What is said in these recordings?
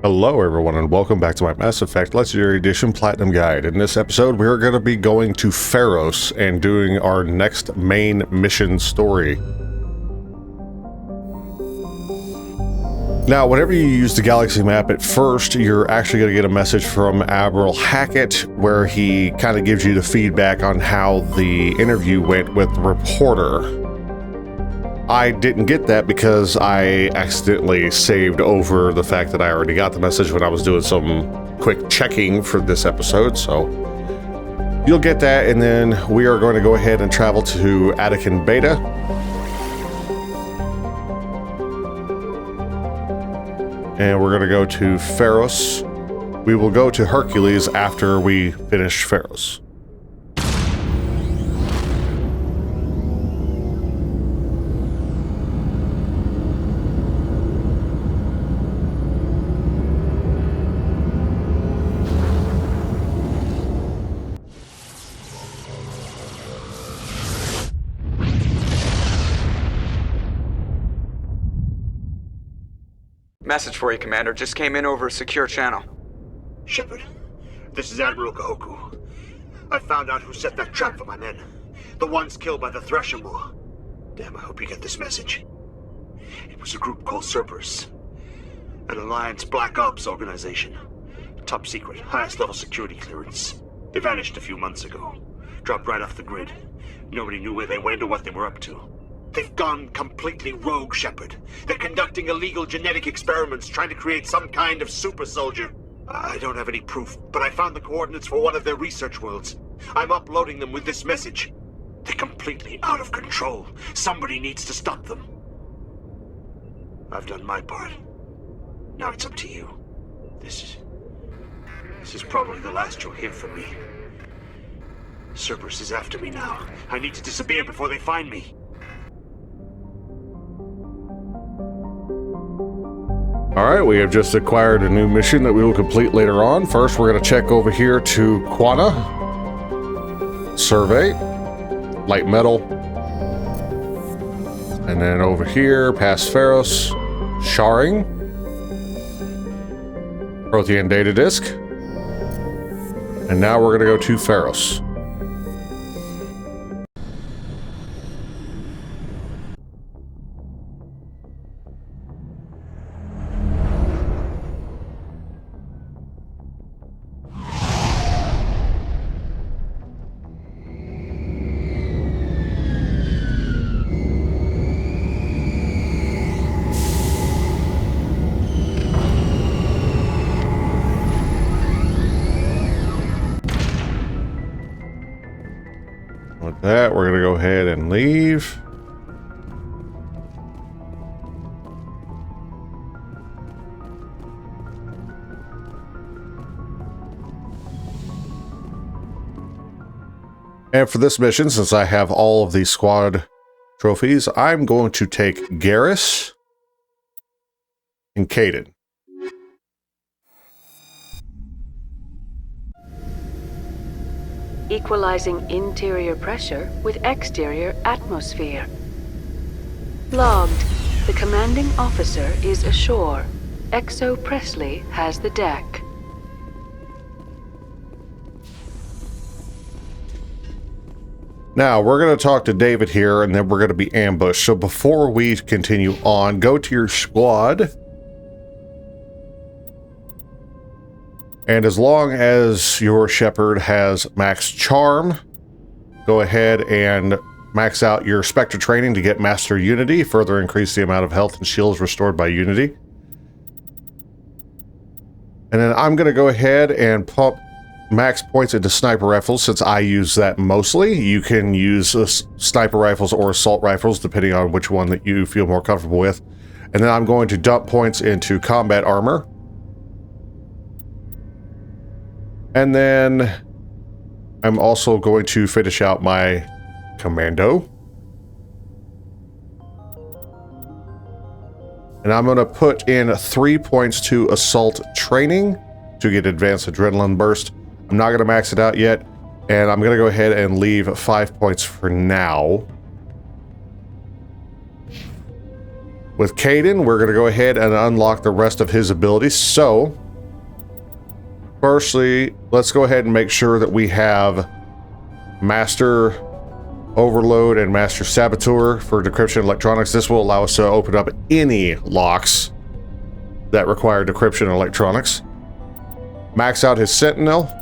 Hello everyone and welcome back to my Mass Effect Legendary Edition Platinum Guide. In this episode we're going to be going to Feros and doing our next main mission story. Now whenever you use the galaxy map at first, you're actually going to get a message from Admiral Hackett where he kind of gives you the feedback on how the interview went with the reporter. I didn't get that because I accidentally saved over the fact that I already got the message when I was doing some quick checking for this episode, so you'll get that, and then we are going to go ahead and travel to Attican Beta. And we're going to go to Feros. We will go to Hercules after we finish Feros. Message for you, Commander. Just came in over a secure channel. Shepard, this is Admiral Kahoku. I found out who set that trap for my men. The ones killed by the Thresher Maw. Damn, I hope you get this message. It was a group called Cerberus. An Alliance Black Ops organization. Top secret, highest level security clearance. They vanished a few months ago. Dropped right off the grid. Nobody knew where they went or what they were up to. They've gone completely rogue, Shepard. They're conducting illegal genetic experiments, trying to create some kind of super soldier. I don't have any proof, but I found the coordinates for one of their research worlds. I'm uploading them with this message. They're completely out of control. Somebody needs to stop them. I've done my part. Now it's up to you. This is probably the last you'll hear from me. Cerberus is after me now. I need to disappear before they find me. Alright, we have just acquired a new mission that we will complete later on. First, we're going to check over here to Quana. Survey. Light metal. And then over here, past Feros. Sharing. Prothean data disk. And now we're going to go to Feros. With that, we're going to go ahead and leave. And for this mission, since I have all of these squad trophies, I'm going to take Garrus and Caden. Equalizing interior pressure with exterior atmosphere. Logged. The commanding officer is ashore. Exo Presley has the deck. Now, we're going to talk to David here, and then we're going to be ambushed. So before we continue on, go to your squad. And as long as your Shepard has max charm, go ahead and max out your Spectre training to get Master Unity, further increase the amount of health and shields restored by Unity. And then I'm going to go ahead and pump max points into sniper rifles since I use that mostly. You can use sniper rifles or assault rifles depending on which one that you feel more comfortable with. And then I'm going to dump points into combat armor. And then I'm also going to finish out my commando. And I'm going to put in 3 points to assault training to get advanced adrenaline burst. I'm not going to max it out yet. And I'm going to go ahead and leave 5 points for now. With Caden, we're going to go ahead and unlock the rest of his abilities. So, firstly, let's go ahead and make sure that we have Master Overload and Master Saboteur for decryption electronics. This will allow us to open up any locks that require decryption electronics. Max out his Sentinel.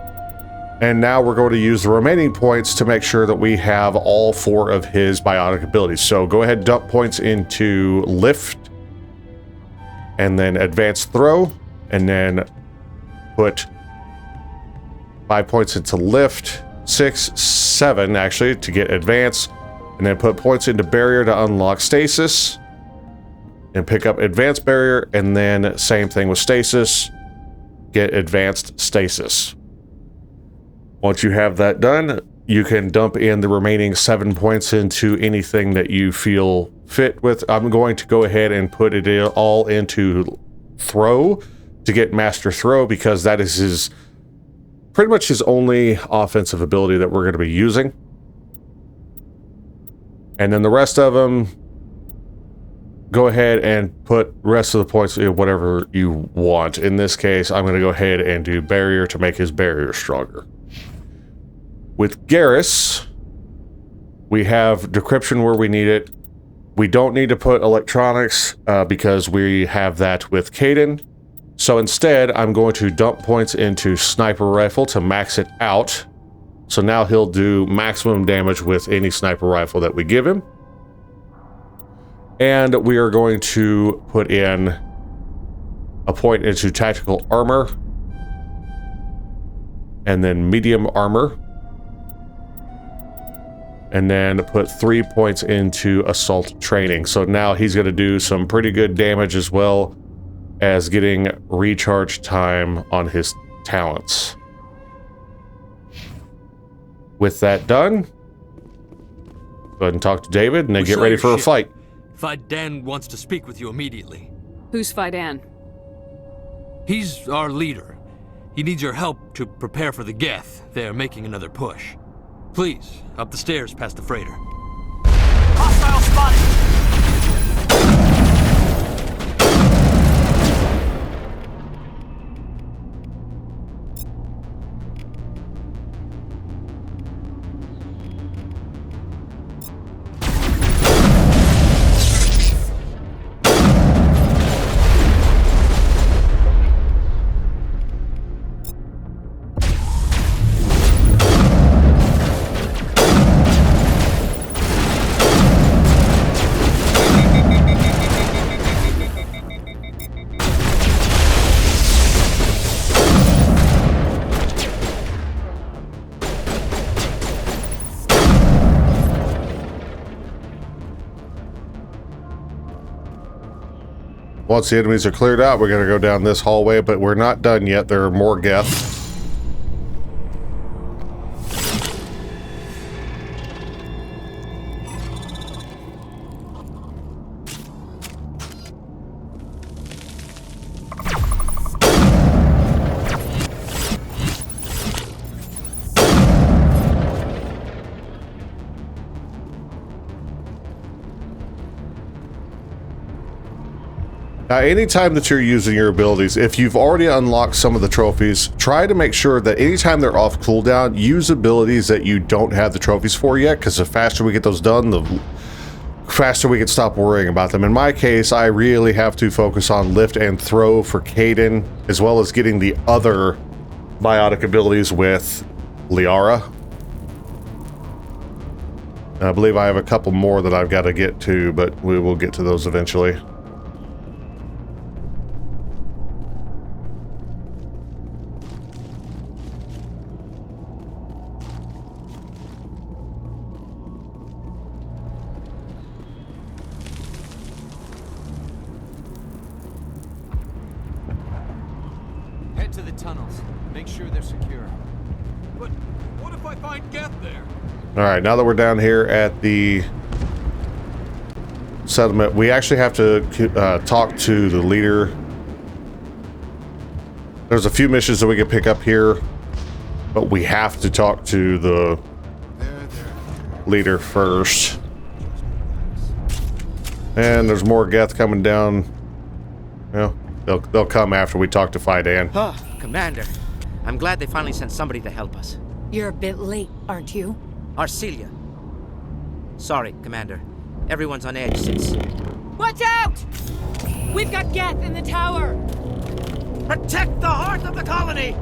And now we're going to use the remaining points to make sure that we have all 4 of his biotic abilities. So go ahead and dump points into Lift, and then Advanced Throw, and then put 5 points into Lift, 6, 7 actually to get Advance, and then put points into Barrier to unlock Stasis, and pick up Advanced Barrier, and then same thing with Stasis, get Advanced Stasis. Once you have that done, you can dump in the remaining 7 points into anything that you feel fit with. I'm going to go ahead and put it all into Throw to get Master Throw, because that is pretty much his only offensive ability that we're going to be using. And then the rest of them, go ahead and put the rest of the points in whatever you want. In this case, I'm going to go ahead and do Barrier to make his barrier stronger. With Garrus, we have decryption where we need it. We don't need to put electronics because we have that with Caden. So instead, I'm going to dump points into Sniper Rifle to max it out. So now he'll do maximum damage with any Sniper Rifle that we give him. And we are going to put in a point into Tactical Armor. And then Medium Armor. And then put 3 points into Assault Training. So now he's going to do some pretty good damage as well as getting recharge time on his talents. With that done, go ahead and talk to David and then get ready for a fight. Fidan wants to speak with you immediately. Who's Fidan? He's our leader. He needs your help to prepare for the geth. They're making another push. Please, up the stairs past the freighter. Hostile spotted! Once the enemies are cleared out, we're going to go down this hallway, but we're not done yet. There are more geth. Now, anytime that you're using your abilities, if you've already unlocked some of the trophies, try to make sure that anytime they're off cooldown, use abilities that you don't have the trophies for yet, because the faster we get those done, the faster we can stop worrying about them. In my case, I really have to focus on Lift and Throw for Caden, as well as getting the other biotic abilities with Liara. I believe I have a couple more that I've got to get to, but we will get to those eventually. Head to the tunnels. Make sure they're secure. But what if I find geth there? All right, now that we're down here at the settlement, we actually have to talk to the leader. There's a few missions that we can pick up here, but we have to talk to the leader first. And there's more geth coming down. Well, they'll come after we talk to Fidan. Oh, Commander. I'm glad they finally sent somebody to help us. You're a bit late, aren't you? Arcelia. Sorry, Commander. Everyone's on edge since... Watch out! We've got geth in the tower! Protect the heart of the colony!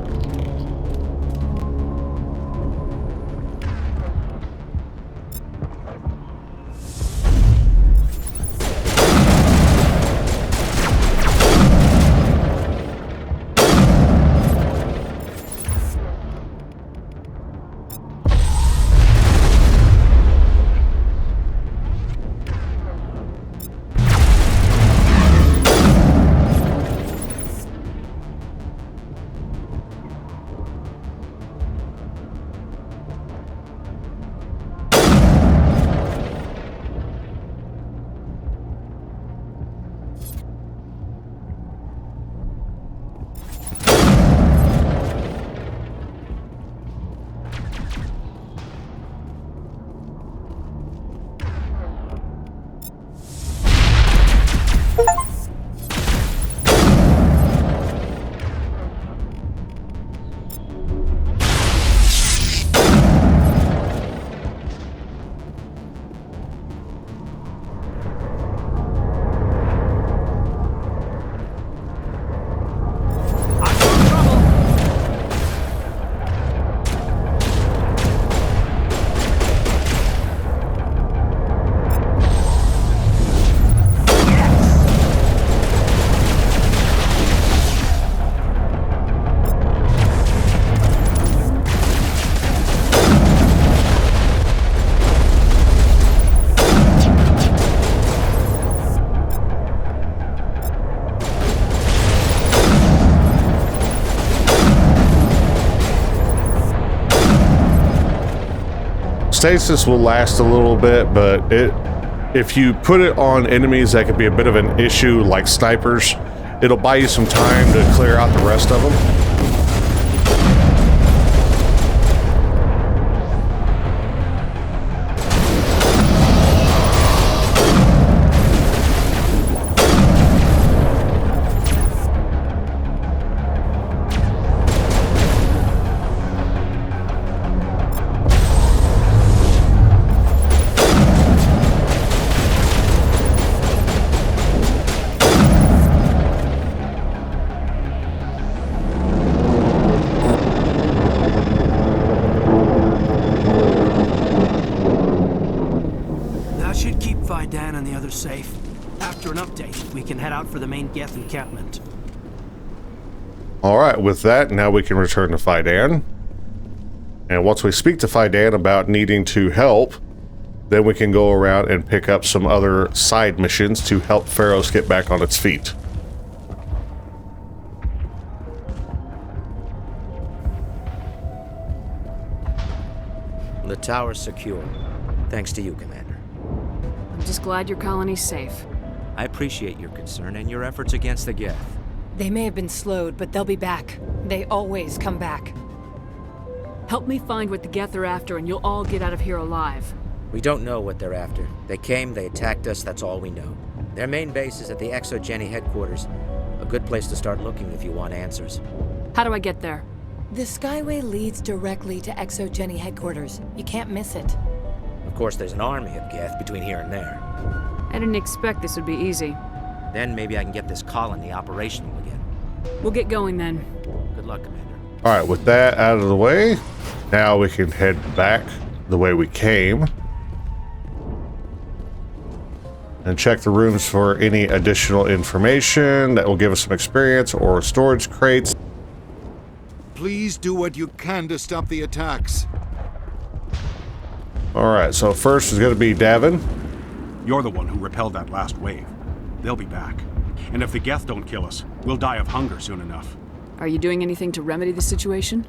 Stasis will last a little bit, but if you put it on enemies that could be a bit of an issue, like snipers, it'll buy you some time to clear out the rest of them. Dan and the others safe. After an update, we can head out for the main geth encampment. Alright, with that, now we can return to Fidan. And once we speak to Fidan about needing to help, then we can go around and pick up some other side missions to help Feros get back on its feet. The tower's secure. Thanks to you, Commander. I'm just glad your colony's safe. I appreciate your concern and your efforts against the geth. They may have been slowed, but they'll be back. They always come back. Help me find what the geth are after and you'll all get out of here alive. We don't know what they're after. They came, they attacked us, that's all we know. Their main base is at the Exogeny headquarters. A good place to start looking if you want answers. How do I get there? The Skyway leads directly to Exogeny headquarters. You can't miss it. Of course, there's an army of geth between here and there. I didn't expect this would be easy. Then maybe I can get this colony operational again. We'll get going then. Good luck, Commander. Alright, with that out of the way, now we can head back the way we came. And check the rooms for any additional information that will give us some experience or storage crates. Please do what you can to stop the attacks. Alright, so first is going to be Davin. You're the one who repelled that last wave. They'll be back. And if the geth don't kill us, we'll die of hunger soon enough. Are you doing anything to remedy the situation?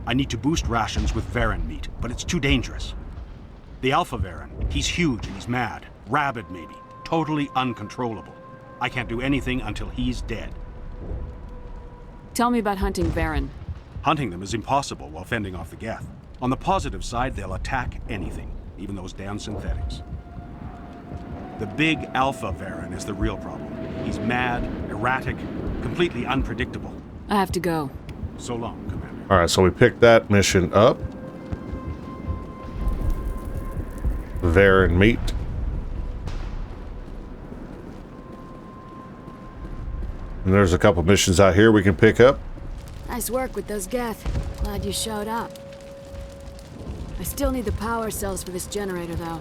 I need to boost rations with Varren meat, but it's too dangerous. The Alpha Varren, he's huge and he's mad. Rabid, maybe. Totally uncontrollable. I can't do anything until he's dead. Tell me about hunting Varren. Hunting them is impossible while fending off the geth. On the positive side, they'll attack anything, even those damn synthetics. The big Alpha Varren is the real problem. He's mad, erratic, completely unpredictable. I have to go. So long, Commander. All right, so we picked that mission up. Varren meet. And there's a couple missions out here we can pick up. Nice work with those geth. Glad you showed up. I still need the power cells for this generator, though.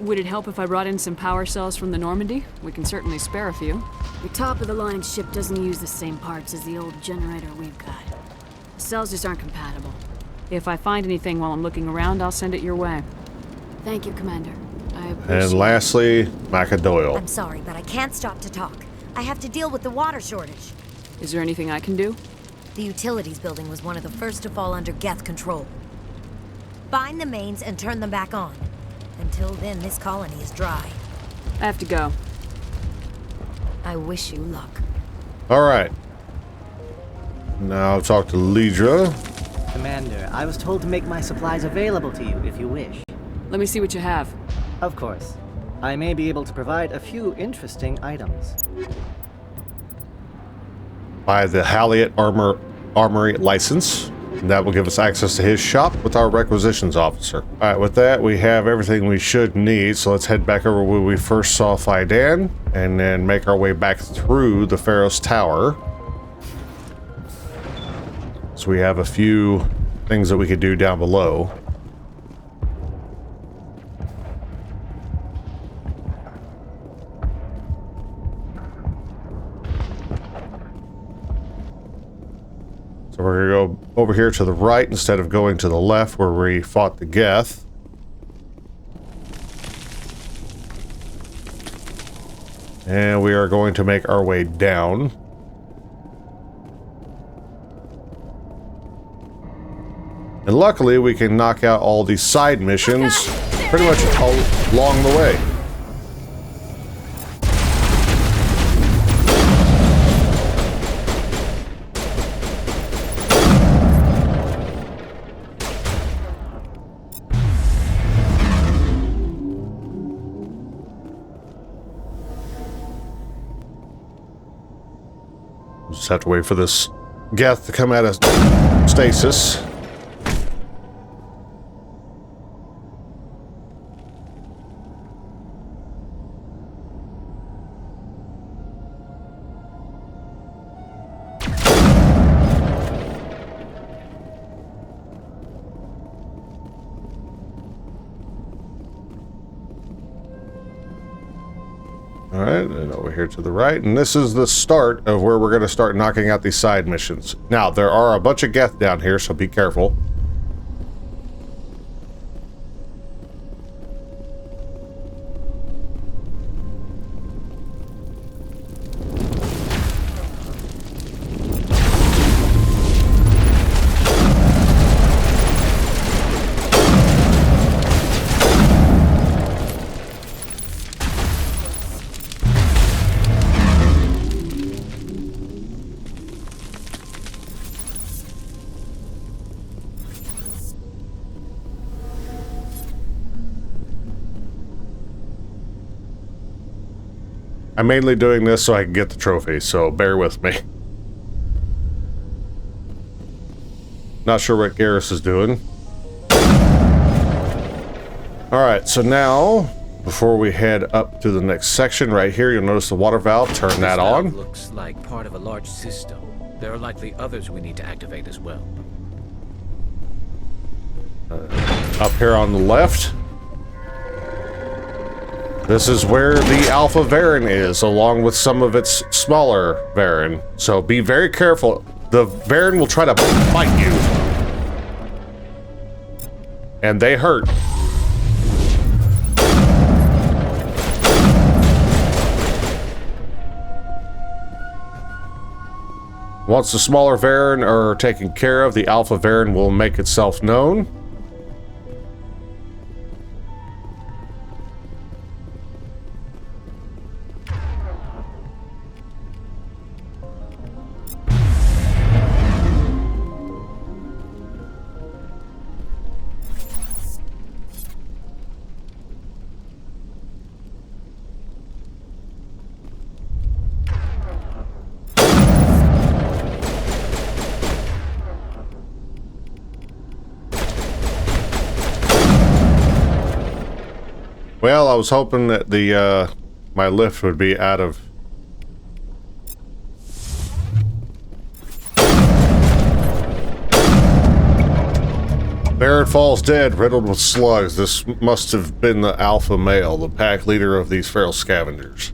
Would it help if I brought in some power cells from the Normandy? We can certainly spare a few. The top-of-the-line ship doesn't use the same parts as the old generator we've got. The cells just aren't compatible. If I find anything while I'm looking around, I'll send it your way. Thank you, Commander. I appreciate And lastly, Maca Doyle. I'm sorry, but I can't stop to talk. I have to deal with the water shortage. Is there anything I can do? The utilities building was one of the first to fall under geth control. Bind the mains and turn them back on. Until then, this colony is dry. I have to go. I wish you luck. All right. Now I'll talk to Lidra. Commander, I was told to make my supplies available to you if you wish. Let me see what you have. Of course. I may be able to provide a few interesting items. Buy the Halliot Armory license. And that will give us access to his shop with our requisitions officer. All right, with that, we have everything we should need. So let's head back over where we first saw Fidan and then make our way back through the Feros Tower. So we have a few things that we could do down below. So we're going to go over here to the right instead of going to the left where we fought the geth. And we are going to make our way down. And luckily we can knock out all these side missions pretty much along the way. Just have to wait for this geth to come out of stasis. Alright, and over here to the right, and this is the start of where we're going to start knocking out these side missions. Now, there are a bunch of geth down here, so be careful. I'm mainly doing this so I can get the trophy, so bear with me. Not sure what Garrus is doing. Alright, so now, before we head up to the next section right here, you'll notice the water valve. Turn that on. Looks like part of a large system. There are likely others we need to activate as well. Up here on the left. This is where the Alpha Varren is, along with some of its smaller Varren. So be very careful. The Varren will try to bite you. And they hurt. Once the smaller Varren are taken care of, the Alpha Varren will make itself known. Well, I was hoping that the my lift would be out of... Varren falls dead, riddled with slugs. This must have been the alpha male, the pack leader of these feral scavengers.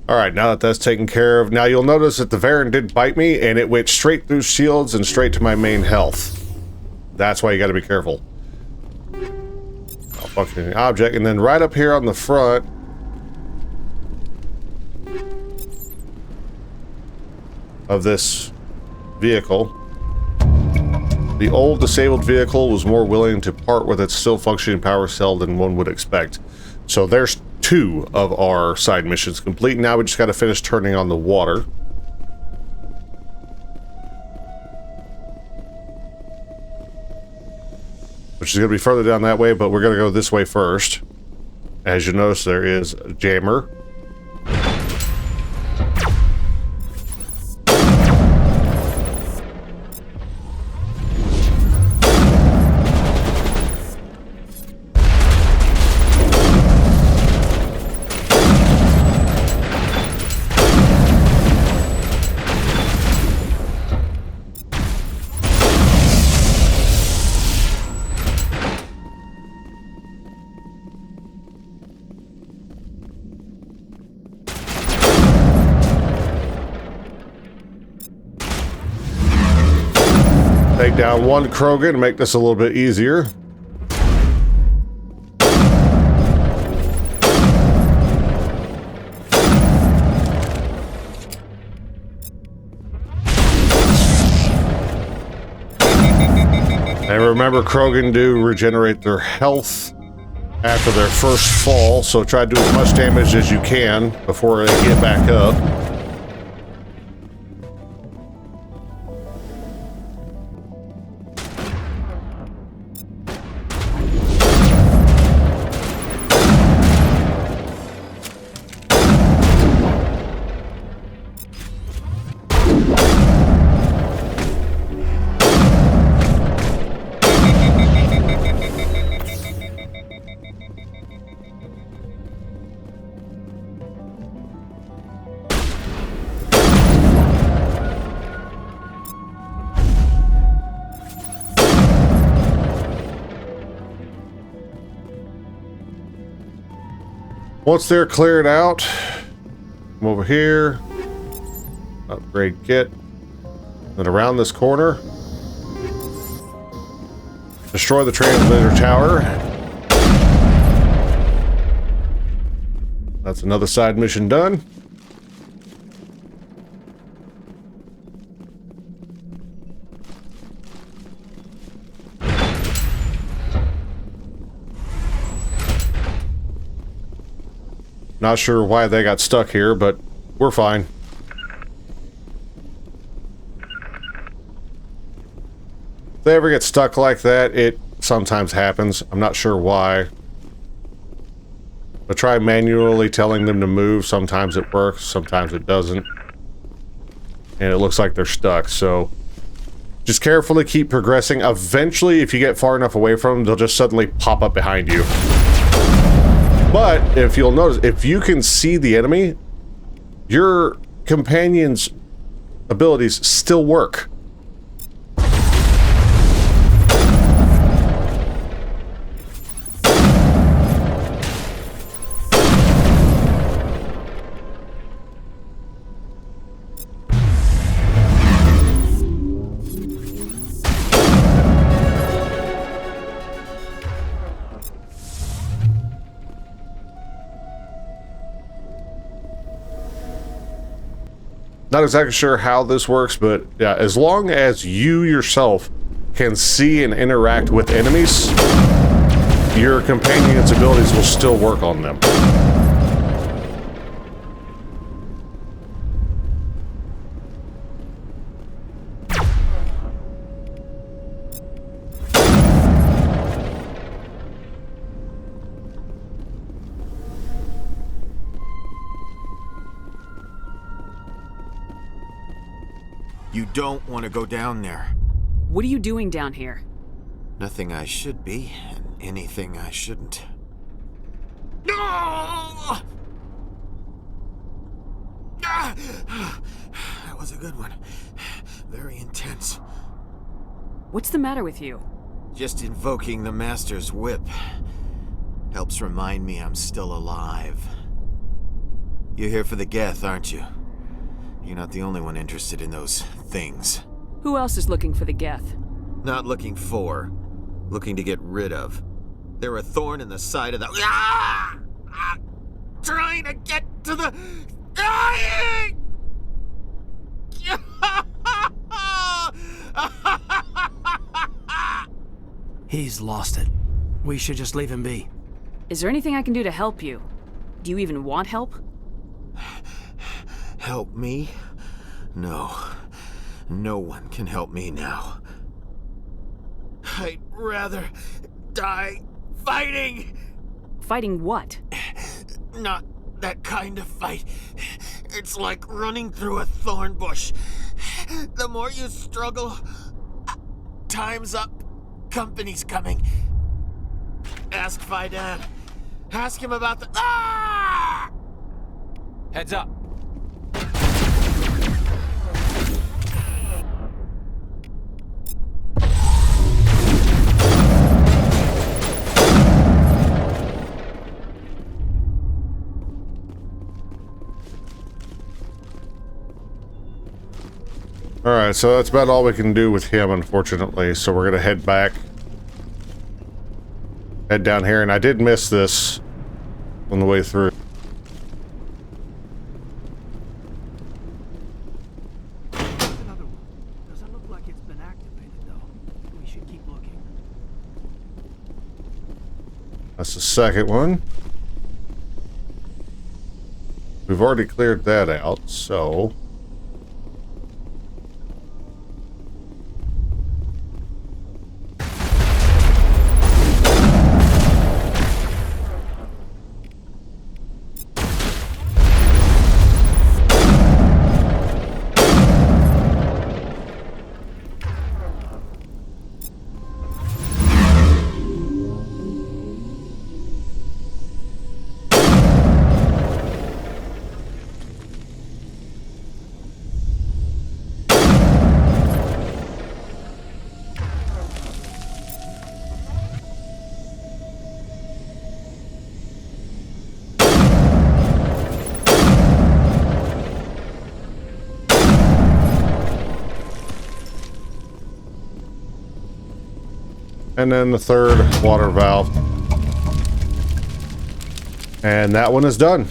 Alright, now that that's taken care of, now you'll notice that the Varren did bite me, and it went straight through shields and straight to my main health. That's why you gotta be careful. Functioning object, and then right up here on the front, of this vehicle, the old disabled vehicle was more willing to part with its still functioning power cell than one would expect. So there's 2 of our side missions complete. Now we just got to finish turning on the water. Which is going to be further down that way, but we're going to go this way first. As you notice, there is a jammer. Take down one Krogan to make this a little bit easier. And remember, Krogan do regenerate their health after their first fall, so try to do as much damage as you can before they get back up. Once they're cleared out, come over here, upgrade kit, then around this corner, destroy the transmitter tower. That's another side mission done. Not sure why they got stuck here, but we're fine. If they ever get stuck like that, it sometimes happens. I'm not sure why. But try manually telling them to move. Sometimes it works, sometimes it doesn't. And it looks like they're stuck, so just carefully keep progressing. Eventually, if you get far enough away from them, they'll just suddenly pop up behind you. But if you'll notice, if you can see the enemy, your companion's abilities still work. Not exactly sure how this works, but yeah, as long as you yourself can see and interact with enemies, your companion's abilities will still work on them. You don't want to go down there. What are you doing down here? Nothing I should be, and anything I shouldn't. a good one. Very intense. What's the matter with you? Just invoking the Master's whip helps remind me I'm still alive. You're here for the geth, aren't you? You're not the only one interested in those things. Who else is looking for the geth? Not looking for, looking to get rid of. They're a thorn in the side of the... Ah! Ah! Trying to get to the... Dying! He's lost it. We should just leave him be. Is there anything I can do to help you? Do you even want help? Help me? No. No one can help me now. I'd rather die fighting! Fighting what? Not that kind of fight. It's like running through a thorn bush. The more you struggle, time's up. Company's coming. Ask Varren. Ask him about the... Ah! Heads up. Alright, so that's about all we can do with him, unfortunately. So we're gonna head back. Head down here, and I did miss this on the way through. Another one. Doesn't look like it's been activated, though. We should keep looking. That's the second one. We've already cleared that out, so... And then the third water valve. And that one is done.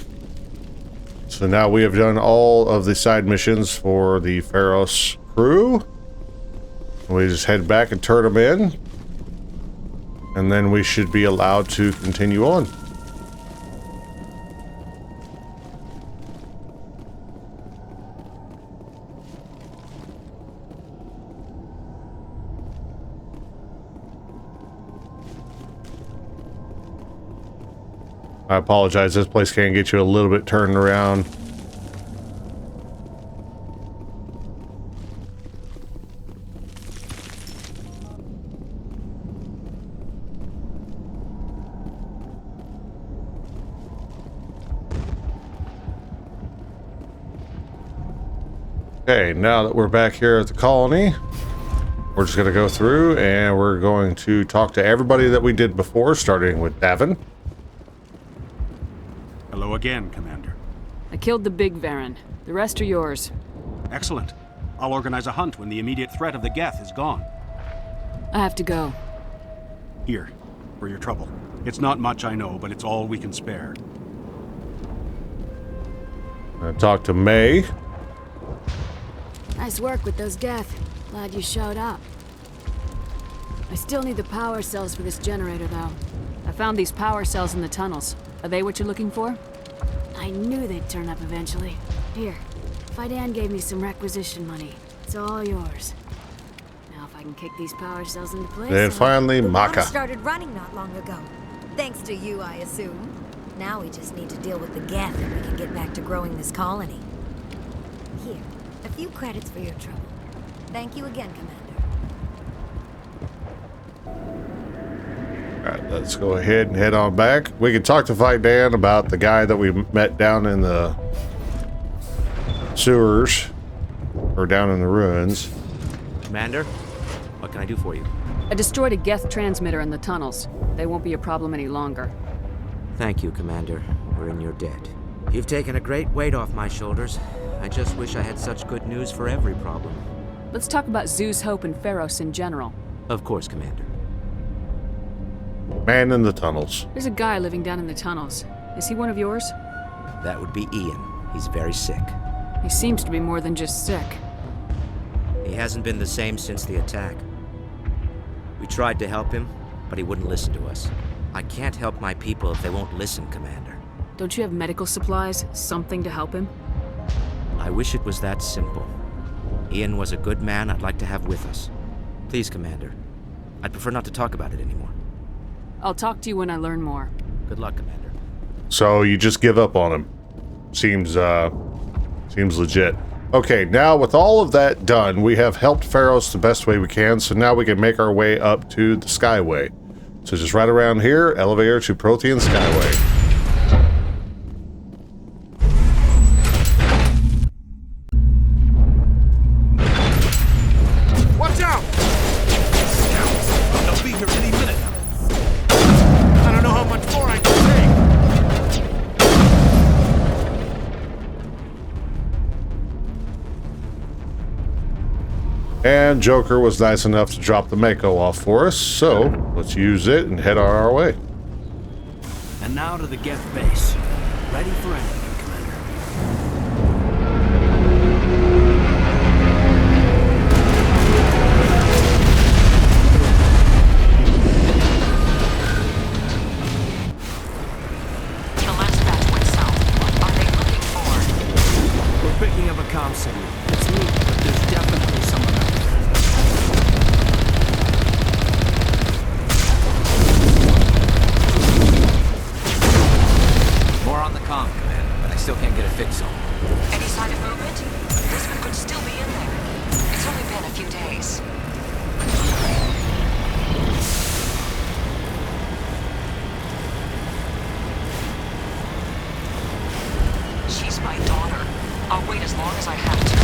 So now we have done all of the side missions for the Feros crew. We just head back and turn them in. And then we should be allowed to continue on. I apologize, this place can get you a little bit turned around. Okay, now that we're back here at the colony, we're just going to go through and we're going to talk to everybody that we did before, starting with Davin. Hello again, Commander. I killed the big Varren. The rest are yours. Excellent. I'll organize a hunt when the immediate threat of the geth is gone. I have to go. Here, for your trouble. It's not much, I know, but it's all we can spare. Talk to May. Nice work with those geth. Glad you showed up. I still need the power cells for this generator, though. I found these power cells in the tunnels. Are they what you're looking for? I knew they'd turn up eventually. Here, Varren gave me some requisition money. It's all yours. Now if I can kick these power cells into place... And finally, The Maka. bomb started running not long ago. Thanks to you, I assume. Now we just need to deal with the geth and we can get back to growing this colony. Here, a few credits for your trouble. Thank you again, Commander. Alright, let's go ahead and head on back. We can talk to Varren about the guy that we met down in the sewers. or down in the ruins. Commander, what can I do for you? I destroyed a geth transmitter in the tunnels. They won't be a problem any longer. Thank you, Commander. We're in your debt. You've taken a great weight off my shoulders. I just wish I had such good news for every problem. Let's talk about Zeus, Hope, and Feros in general. Of course, Commander. Man in the tunnels. There's a guy living down in the tunnels. Is he one of yours? That would be Ian. He's very sick. He seems to be more than just sick. He hasn't been the same since the attack. We tried to help him, but he wouldn't listen to us. I can't help my people if they won't listen, Commander. Don't you have medical supplies? Something to help him? I wish it was that simple. Ian was a good man I'd like to have with us. Please, Commander. I'd prefer not to talk about it anymore. I'll talk to you when I learn more. Good luck, Commander. So you just give up on him. Seems legit. Okay, now with all of that done, we have helped Feros the best way we can, so now we can make our way up to the Skyway. So just right around here, elevator to Prothean Skyway. Watch out! Scouts! They'll be here any minute now. I don't know how much more I can take. And Joker was nice enough to drop the Mako off for us, so let's use it and head on our way. And now to the geth base. Ready for anything, Commander. The last batch went south. What are they looking for? We're picking up a comm signal. It's neat, but there's definitely someone out there. More on the comm, Commander, but I still can't get a fix on it. Any sign of movement? This one could still be in there. It's only been a few days. She's my daughter. I'll wait as long as I have to.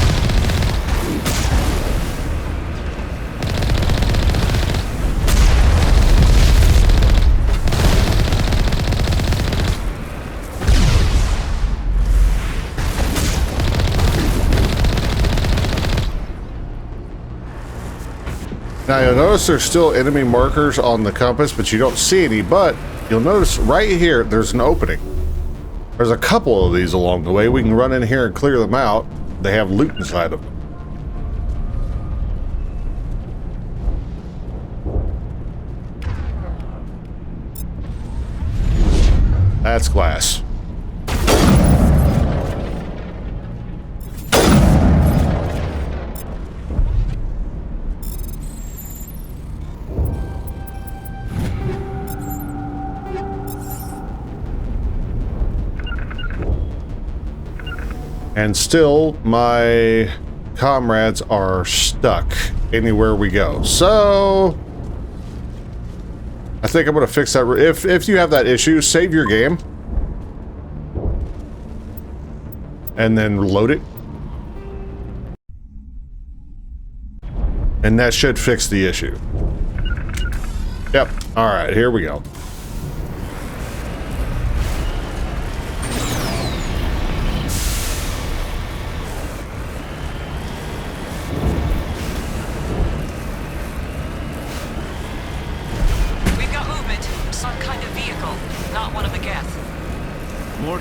Now you'll notice there's still enemy markers on the compass, but you don't see any, but you'll notice right here there's an opening. There's a couple of these along the way. We can run in here and clear them out. They have loot inside of them. That's glass. And still, my comrades are stuck anywhere we go. So, I think I'm going to fix that. If you have that issue, save your game. And then load it. And that should fix the issue. Yep. Alright, here we go.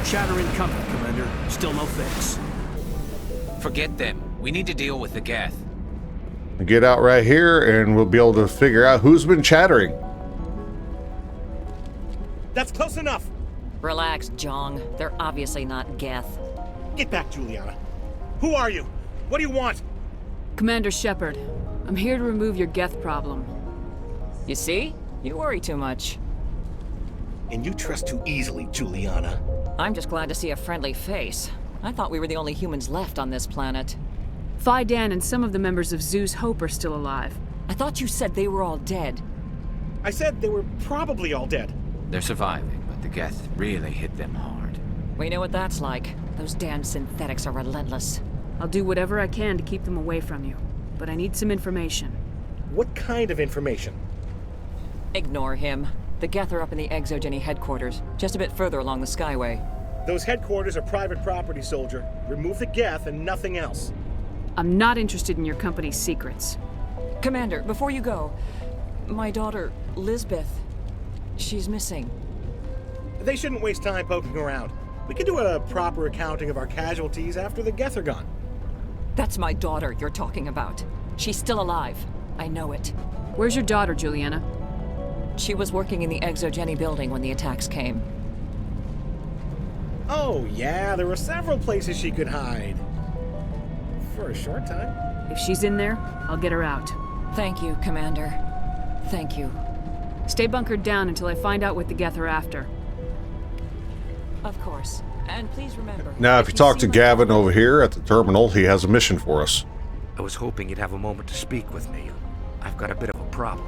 Chatter incoming, Commander. Still no fix. Forget them. We need to deal with the geth. Get out right here and we'll be able to figure out who's been chattering. That's close enough. Relax, Jong. They're obviously not geth. Get back, Juliana. Who are you? What do you want? Commander Shepard, I'm here to remove your geth problem. You see? You worry too much. And you trust too easily, Juliana. I'm just glad to see a friendly face. I thought we were the only humans left on this planet. Fidan and some of the members of Zeus Hope are still alive. I thought you said they were all dead. I said they were probably all dead. They're surviving, but the geth really hit them hard. We know what that's like. Those damn synthetics are relentless. I'll do whatever I can to keep them away from you, but I need some information. What kind of information? Ignore him. The geth are up in the Exogeny headquarters, just a bit further along the Skyway. Those headquarters are private property, soldier. Remove the geth and nothing else. I'm not interested in your company's secrets. Commander, before you go, my daughter, Lisbeth, she's missing. They shouldn't waste time poking around. We can do a proper accounting of our casualties after the geth are gone. That's my daughter you're talking about. She's still alive. I know it. Where's your daughter, Juliana? She was working in the Exogeny building when the attacks came. Oh, yeah, there were several places she could hide. For a short time. If she's in there, I'll get her out. Thank you, Commander. Thank you. Stay bunkered down until I find out what the geth are after. Of course. And please remember... Now, if you talk to Gavin over here at the terminal, he has a mission for us. I was hoping you'd have a moment to speak with me. I've got a bit of a problem.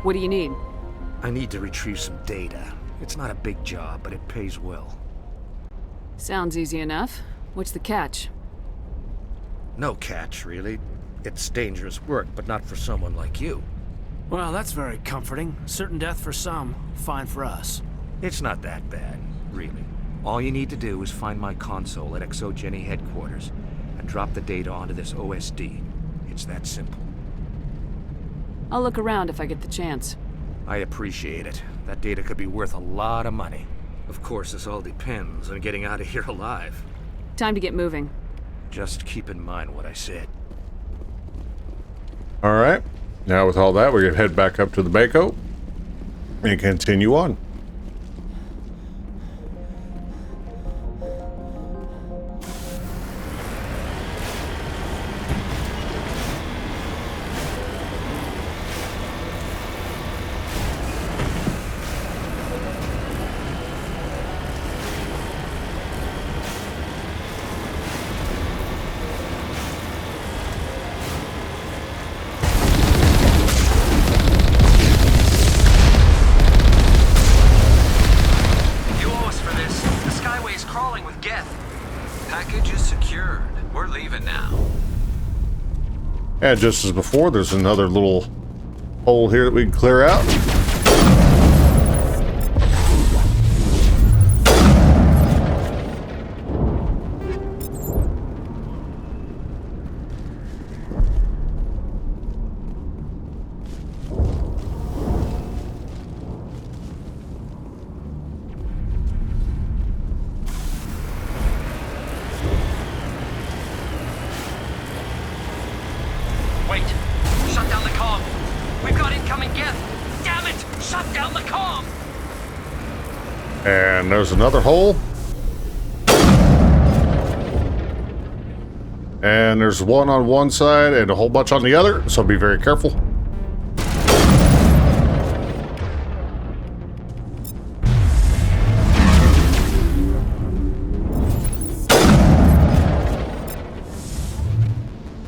What do you need? I need to retrieve some data. It's not a big job, but it pays well. Sounds easy enough. What's the catch? No catch, really. It's dangerous work, but not for someone like you. Well, that's very comforting. Certain death for some, fine for us. It's not that bad, really. All you need to do is find my console at Exogeny headquarters and drop the data onto this OSD. It's that simple. I'll look around if I get the chance. I appreciate it. That data could be worth a lot of money. Of course, this all depends on getting out of here alive. Time to get moving. Just keep in mind what I said. All right. Now with all that, we're going to head back up to the Mako and continue on. And just as before, there's another little hole here that we can clear out. And there's another hole. And there's one on one side and a whole bunch on the other, so be very careful.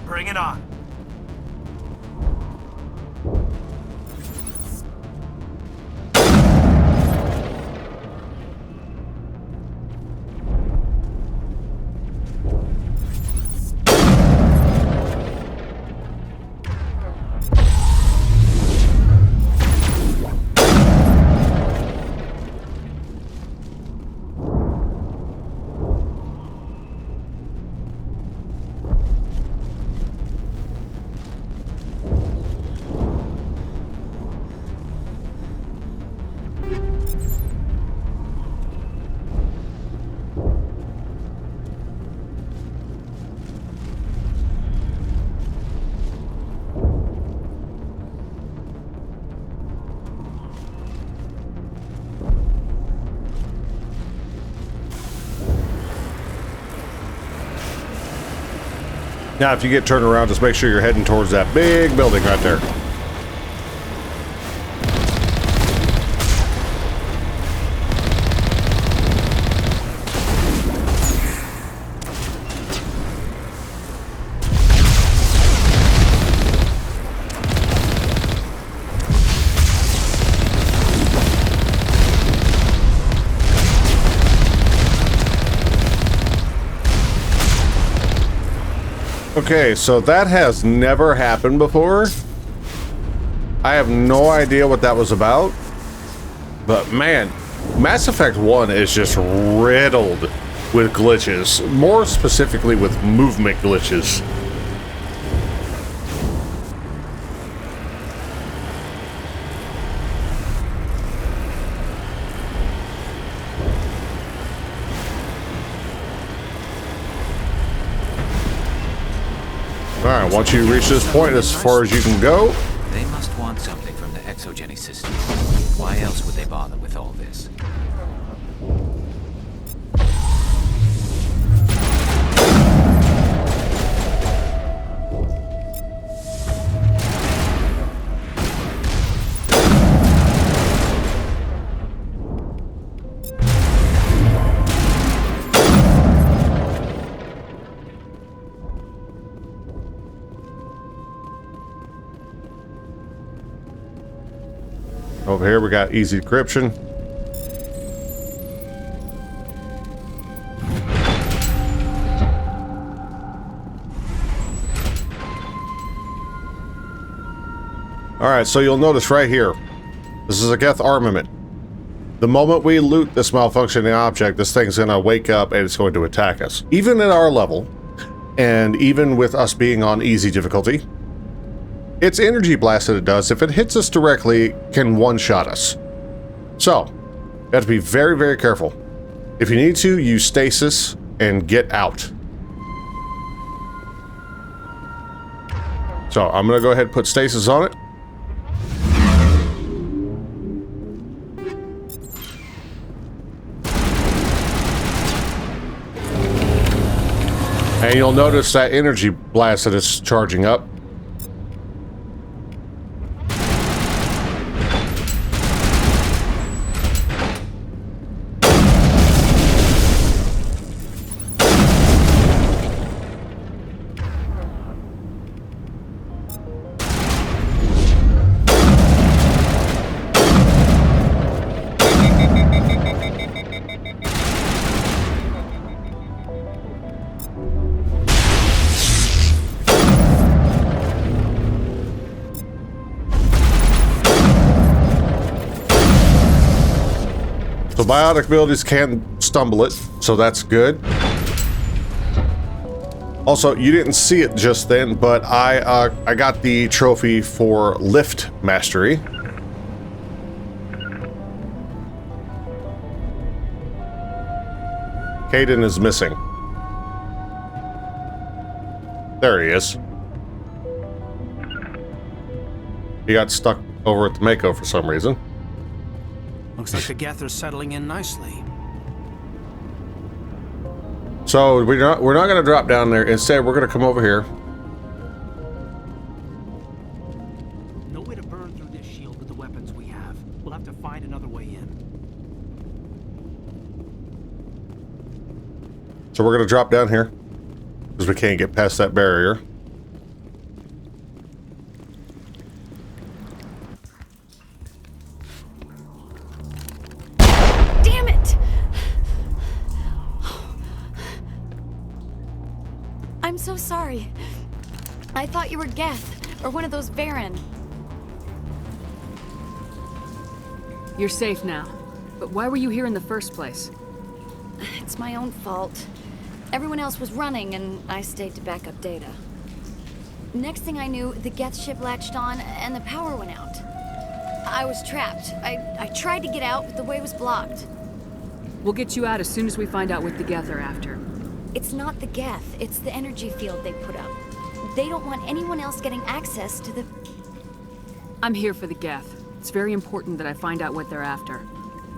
Bring it on. Now, if you get turned around, just make sure you're heading towards that big building right there. Okay, so that has never happened before. I have no idea what that was about. But man, Mass Effect 1 is just riddled with glitches. More specifically with movement glitches. Alright, once you reach this point, as far as you can go. They must want something from the exogeny system. Why else would they bother with all this? Over here we got easy decryption. Alright, so you'll notice right here, this is a geth armament. The moment we loot this malfunctioning object, this thing's gonna wake up and it's going to attack us. Even at our level, and even with us being on easy difficulty, its energy blast that it does, if it hits us directly, can one-shot us. So, you have to be very, very careful. If you need to, use stasis and get out. So, I'm gonna go ahead and put stasis on it. And you'll notice that energy blast that it's charging up. So biotic abilities can stumble it, so that's good. Also, you didn't see it just then, but I got the trophy for Lift Mastery. Caden is missing. There he is. He got stuck over at the Mako for some reason. Looks like the geth are settling in nicely. So we're not going to drop down there. Instead, we're going to come over here. No way to burn through this shield with the weapons we have. We'll have to find another way in. So we're going to drop down here because we can't get past that barrier. I'm so sorry. I thought you were Geth, or one of those Varren. You're safe now. But why were you here in the first place? It's my own fault. Everyone else was running, and I stayed to back up data. Next thing I knew, the Geth ship latched on, and the power went out. I was trapped. I tried to get out, but the way was blocked. We'll get you out as soon as we find out what the Geth are after. It's not the Geth, it's the energy field they put up. They don't want anyone else getting access to the... I'm here for the Geth. It's very important that I find out what they're after.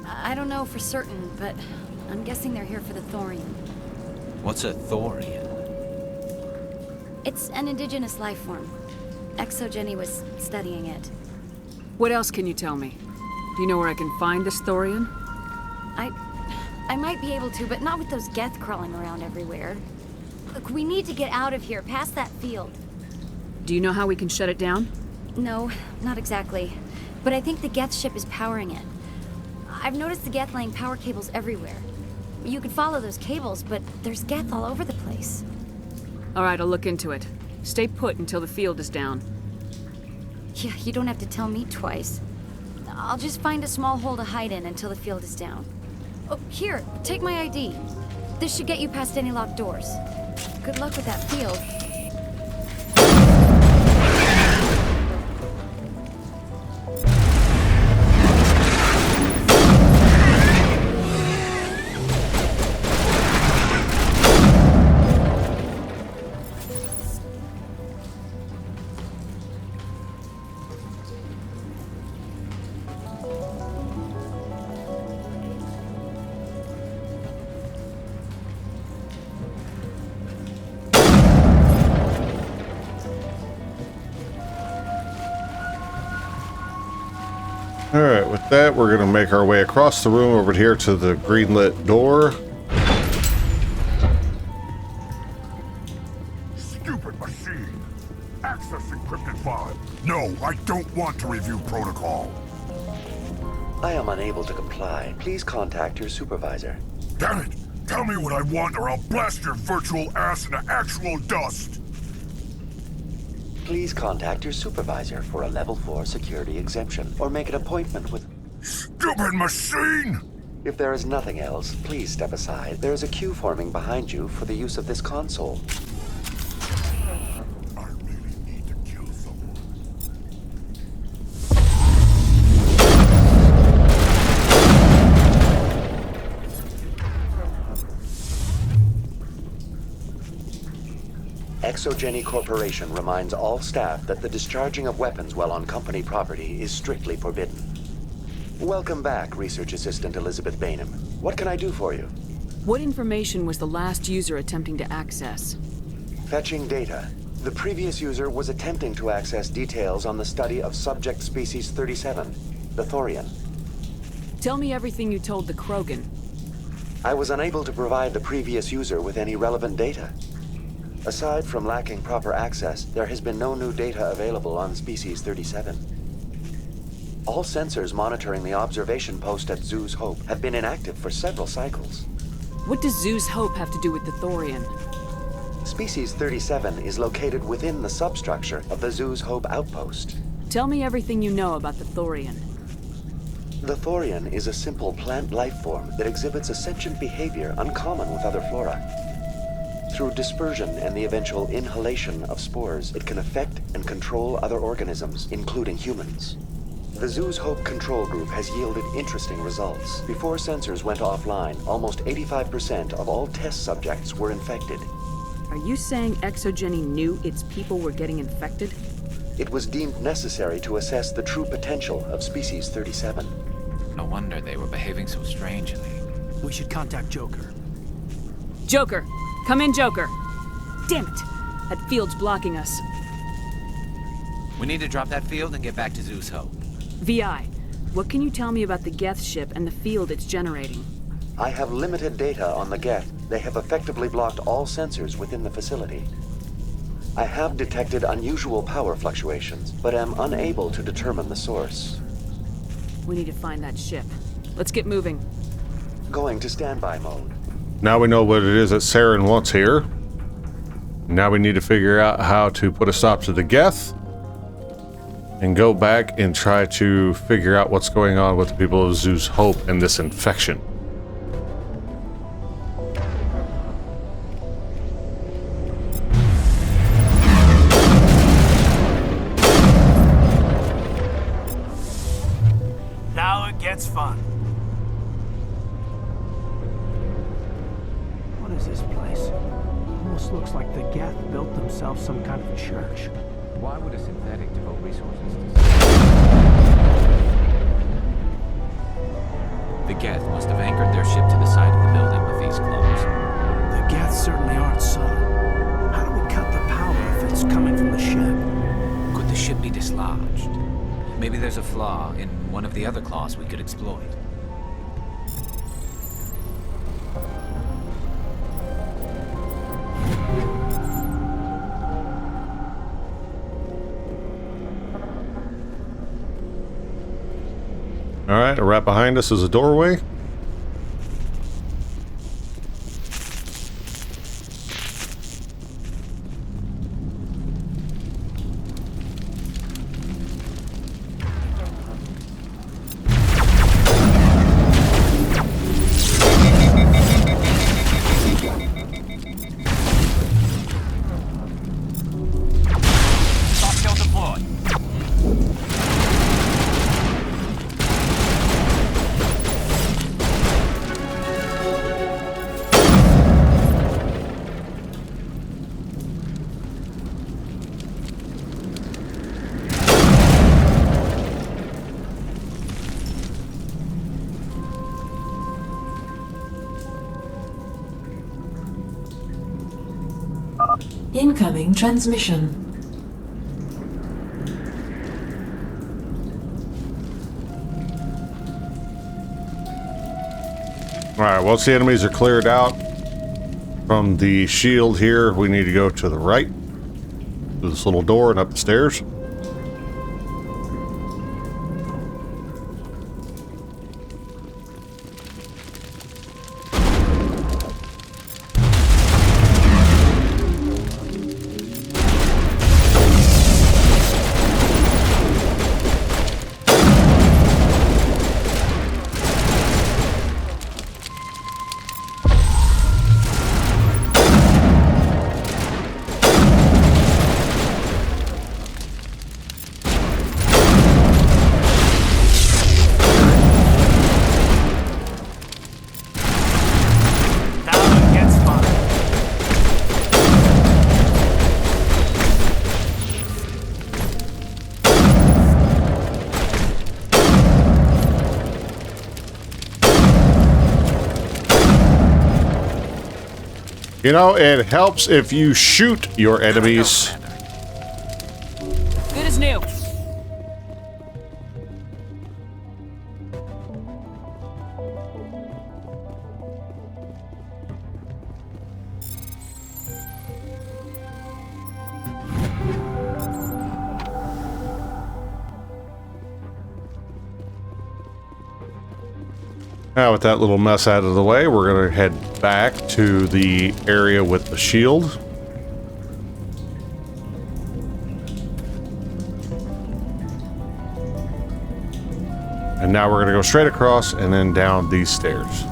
I don't know for certain, but I'm guessing they're here for the Thorian. What's a Thorian? It's an indigenous life form. Exogeny was studying it. What else can you tell me? Do you know where I can find this Thorian? I might be able to, but not with those Geth crawling around everywhere. Look, we need to get out of here, past that field. Do you know how we can shut it down? No, not exactly. But I think the Geth ship is powering it. I've noticed the Geth laying power cables everywhere. You could follow those cables, but there's Geth all over the place. All right, I'll look into it. Stay put until the field is down. Yeah, you don't have to tell me twice. I'll just find a small hole to hide in until the field is down. Oh, here, take my ID. This should get you past any locked doors. Good luck with that field. Alright, with that, we're going to make our way across the room over here to the green-lit door. Stupid machine! Access encrypted file. No, I don't want to review protocol. I am unable to comply. Please contact your supervisor. Damn it! Tell me what I want or I'll blast your virtual ass into actual dust! Please contact your supervisor for a level 4 security exemption, or make an appointment with... Stupid machine! If there is nothing else, please step aside. There is a queue forming behind you for the use of this console. I really need to kill someone. Exogeny Corporation reminds all staff that the discharging of weapons while on company property is strictly forbidden. Welcome back, Research Assistant Elizabeth Bainham. What can I do for you? What information was the last user attempting to access? Fetching data. The previous user was attempting to access details on the study of subject species 37, the Thorian. Tell me everything you told the Krogan. I was unable to provide the previous user with any relevant data. Aside from lacking proper access, there has been no new data available on Species 37. All sensors monitoring the observation post at Zoo's Hope have been inactive for several cycles. What does Zoo's Hope have to do with the Thorian? Species 37 is located within the substructure of the Zoo's Hope outpost. Tell me everything you know about the Thorian. The Thorian is a simple plant life form that exhibits a sentient behavior uncommon with other flora. Through dispersion and the eventual inhalation of spores, it can affect and control other organisms, including humans. The Zoo's Hope control group has yielded interesting results. Before sensors went offline, almost 85% of all test subjects were infected. Are you saying Exogeny knew its people were getting infected? It was deemed necessary to assess the true potential of Species 37. No wonder they were behaving so strangely. We should contact Joker. Joker! Come in, Joker! Damn it! That field's blocking us. We need to drop that field and get back to Zoo's Hope. VI, what can you tell me about the Geth ship and the field it's generating? I have limited data on the geth. They have effectively blocked all sensors within the facility. I have detected unusual power fluctuations, but am unable to determine the source. We need to find that ship. Let's get moving. Going to standby mode. Now we know what it is that Saren wants here. Now we need to figure out how to put a stop to the geth and go back and try to figure out what's going on with the people of Zoo's Hope and this infection. Now it gets fun. What is this place? Almost looks like the geth built themselves some kind of church. Why would a synthetic devote resources to... The geth must have anchored their ship to the side of the building with these claws. The geth certainly aren't subtle. How do we cut the power if it's coming from the ship? Could the ship be dislodged? Maybe there's a flaw in one of the other claws we could exploit. Alright, right behind us is a doorway. incoming transmission. Alright, once the enemies are cleared out from the shield here, we need to go to the right, to this little door and up the stairs. You know, it helps if you shoot your enemies. Good as new. Now, with that little mess out of the way, we're going to head back to the area with the shield. And now we're going to go straight across and then down these stairs.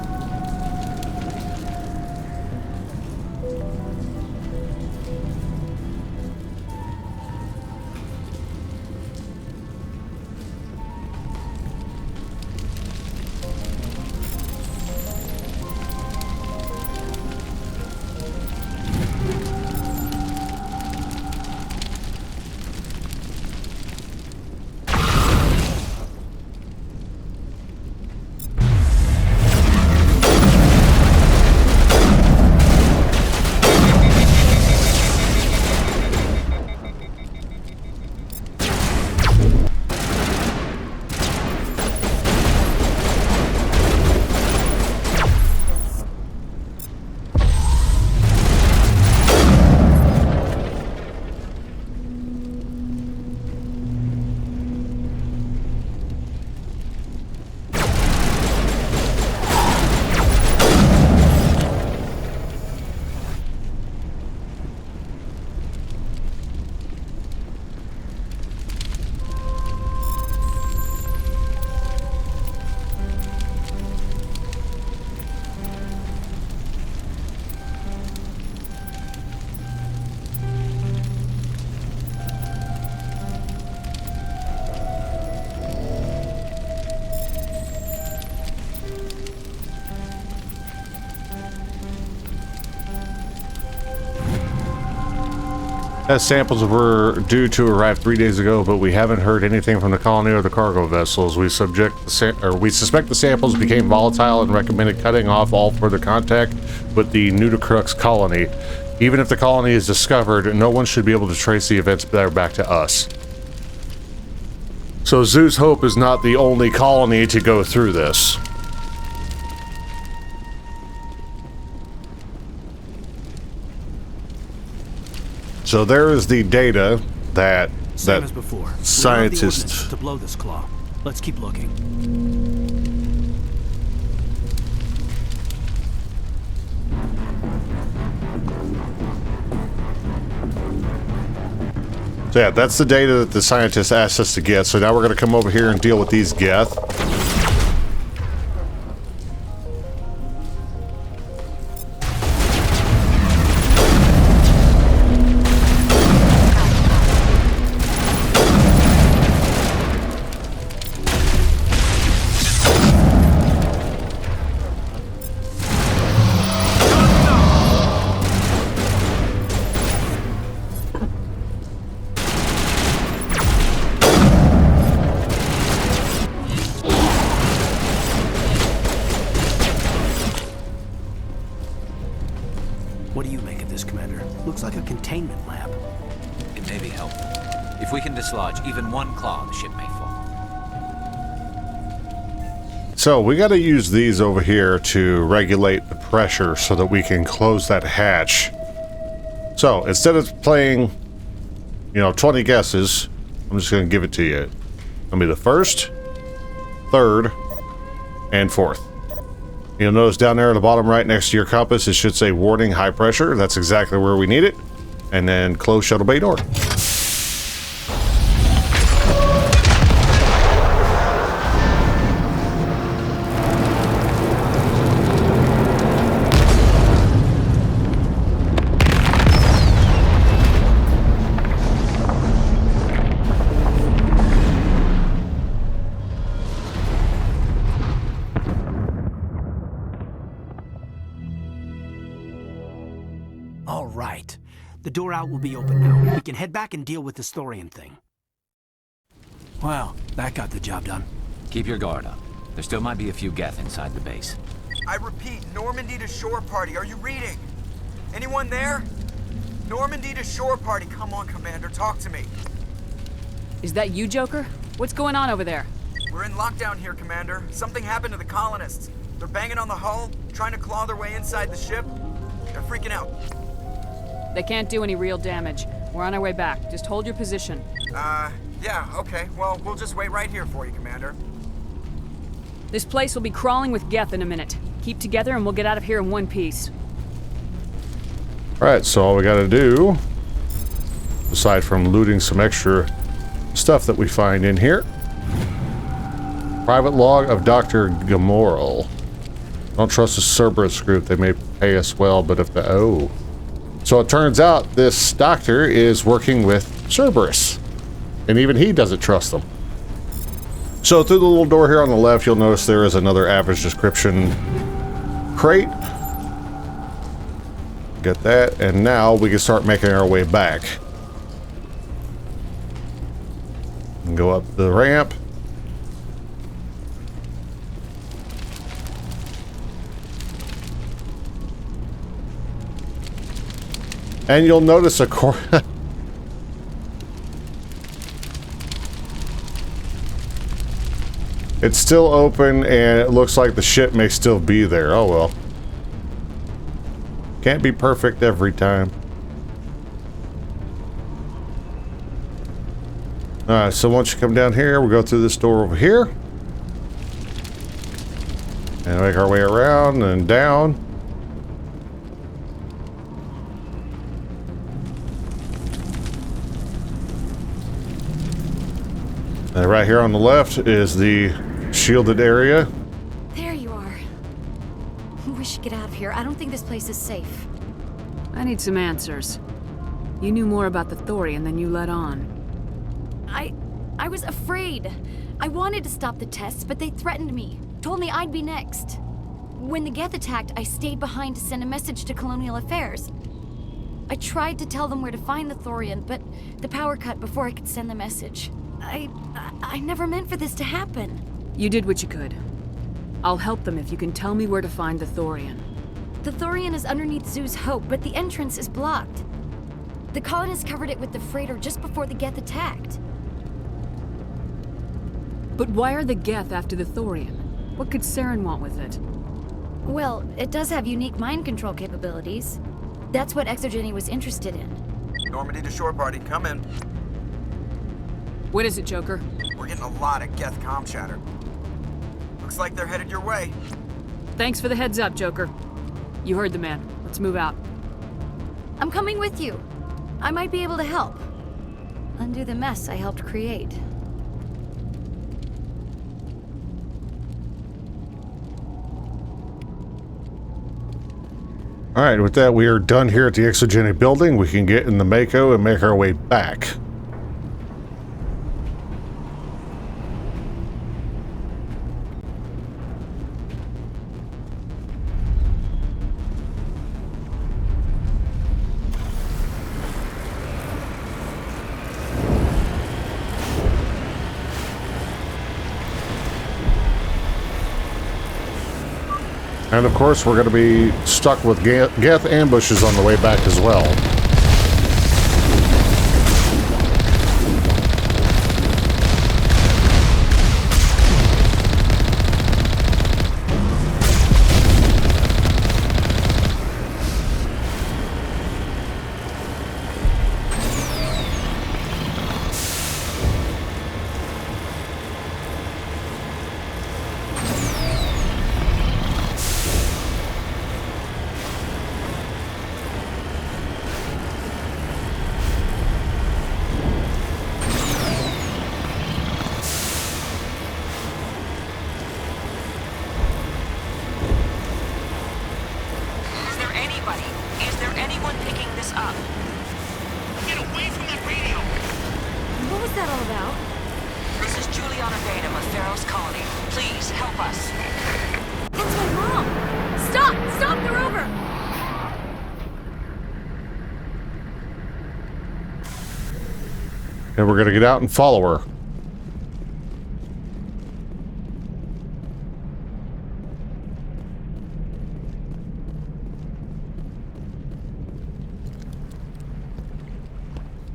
As samples were due to arrive 3 days ago, but we haven't heard anything from the colony or the cargo vessels. We suspect the samples became volatile and recommended cutting off all further contact with the Nudicrux colony. Even if the colony is discovered, no one should be able to trace the events there back to us. So Zeus Hope is not the only colony to go through this. So there is the data that Same as before. Scientists to blow this claw. Let's keep looking. So yeah, that's the data that the scientists asked us to get. So now we're going to come over here and deal with these geth. containment lab. It may be helpful. If we can dislodge even one claw, the ship may fall. So we got to use these over here to regulate the pressure so that we can close that hatch. So instead of playing, 20 guesses, I'm just going to give it to you. It'll be the first, third, and fourth. You'll notice down there at the bottom right next to your compass, it should say warning high pressure. That's exactly where we need it. And then close shuttle bay door. All right. The door out will be open now. We can head back and deal with the Thorian thing. Well, that got the job done. Keep your guard up. There still might be a few geth inside the base. I repeat, Normandy to shore party. Are you reading? Anyone there? Normandy to shore party. Come on, Commander. Talk to me. Is that you, Joker? What's going on over there? We're in lockdown here, Commander. Something happened to the colonists. They're banging on the hull, trying to claw their way inside the ship. They're freaking out. They can't do any real damage. We're on our way back. Just hold your position. Yeah, okay. Well, we'll just wait right here for you, Commander. This place will be crawling with geth in a minute. Keep together and we'll get out of here in one piece. Alright, so all we gotta do, aside from looting some extra stuff that we find in here. Private log of Dr. Gamoral. Don't trust the Cerberus group. They may pay us well, but if the... Oh. So it turns out this doctor is working with Cerberus. And even he doesn't trust them. So through the little door here on the left, you'll notice there is another average description crate. Get that, and now we can start making our way back. And go up the ramp. And you'll notice it's still open, and it looks like the ship may still be there. Oh well. Can't be perfect every time. Alright, so once you come down here, we'll go through this door over here. And make our way around and down. And right here on the left is the shielded area. There you are. We should get out of here. I don't think this place is safe. I need some answers. You knew more about the Thorian than you let on. I was afraid. I wanted to stop the tests, but they threatened me. Told me I'd be next. When the geth attacked, I stayed behind to send a message to Colonial Affairs. I tried to tell them where to find the Thorian, but the power cut before I could send the message. I never meant for this to happen. You did what you could. I'll help them if you can tell me where to find the Thorian. The Thorian is underneath Zoo's Hope, but the entrance is blocked. The colonists covered it with the freighter just before the geth attacked. But why are the geth after the Thorian? What could Saren want with it? Well, it does have unique mind control capabilities. That's what Exogeny was interested in. Normandy to shore party, come in. What is it, Joker? We're getting a lot of geth comm chatter. Looks like they're headed your way. Thanks for the heads up, Joker. You heard the man. Let's move out. I'm coming with you. I might be able to help. Undo the mess I helped create. Alright, with that, we are done here at the Exogeny building. We can get in the Mako and make our way back. And of course, we're going to be stuck with geth ambushes on the way back as well. Feros colony. Please, help us. That's my mom! Stop! Stop! They're over! And we're gonna get out and follow her.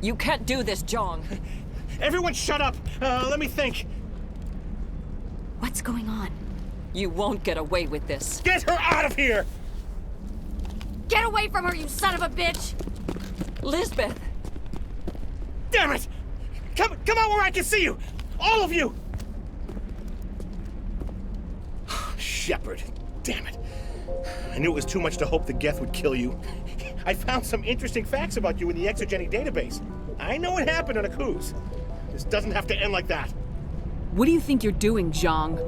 You can't do this, Jong. Everyone shut up! Let me think. What's going on? You won't get away with this. Get her out of here! Get away from her, you son of a bitch! Lisbeth! Damn it! Come out where I can see you! All of you! Shepard, damn it. I knew it was too much to hope the geth would kill you. I found some interesting facts about you in the exogenic database. I know it happened on a cruise. This doesn't have to end like that. What do you think you're doing, Zhang?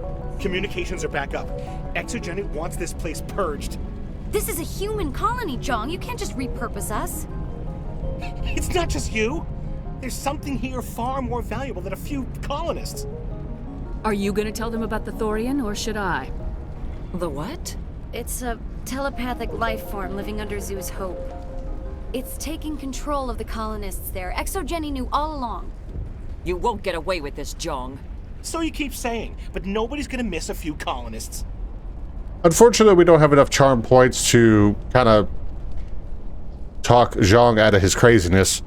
Communications are back up. Exogenic wants this place purged. This is a human colony, Jong. You can't just repurpose us. It's not just you. There's something here far more valuable than a few colonists. Are you gonna tell them about the Thorian, or should I? The what? It's a telepathic life form living under Zoo's hope. It's taking control of the colonists there. Exogeny knew all along. You won't get away with this, Jong. So you keep saying, but nobody's gonna miss a few colonists. Unfortunately, we don't have enough charm points to kind of talk Zhang out of his craziness.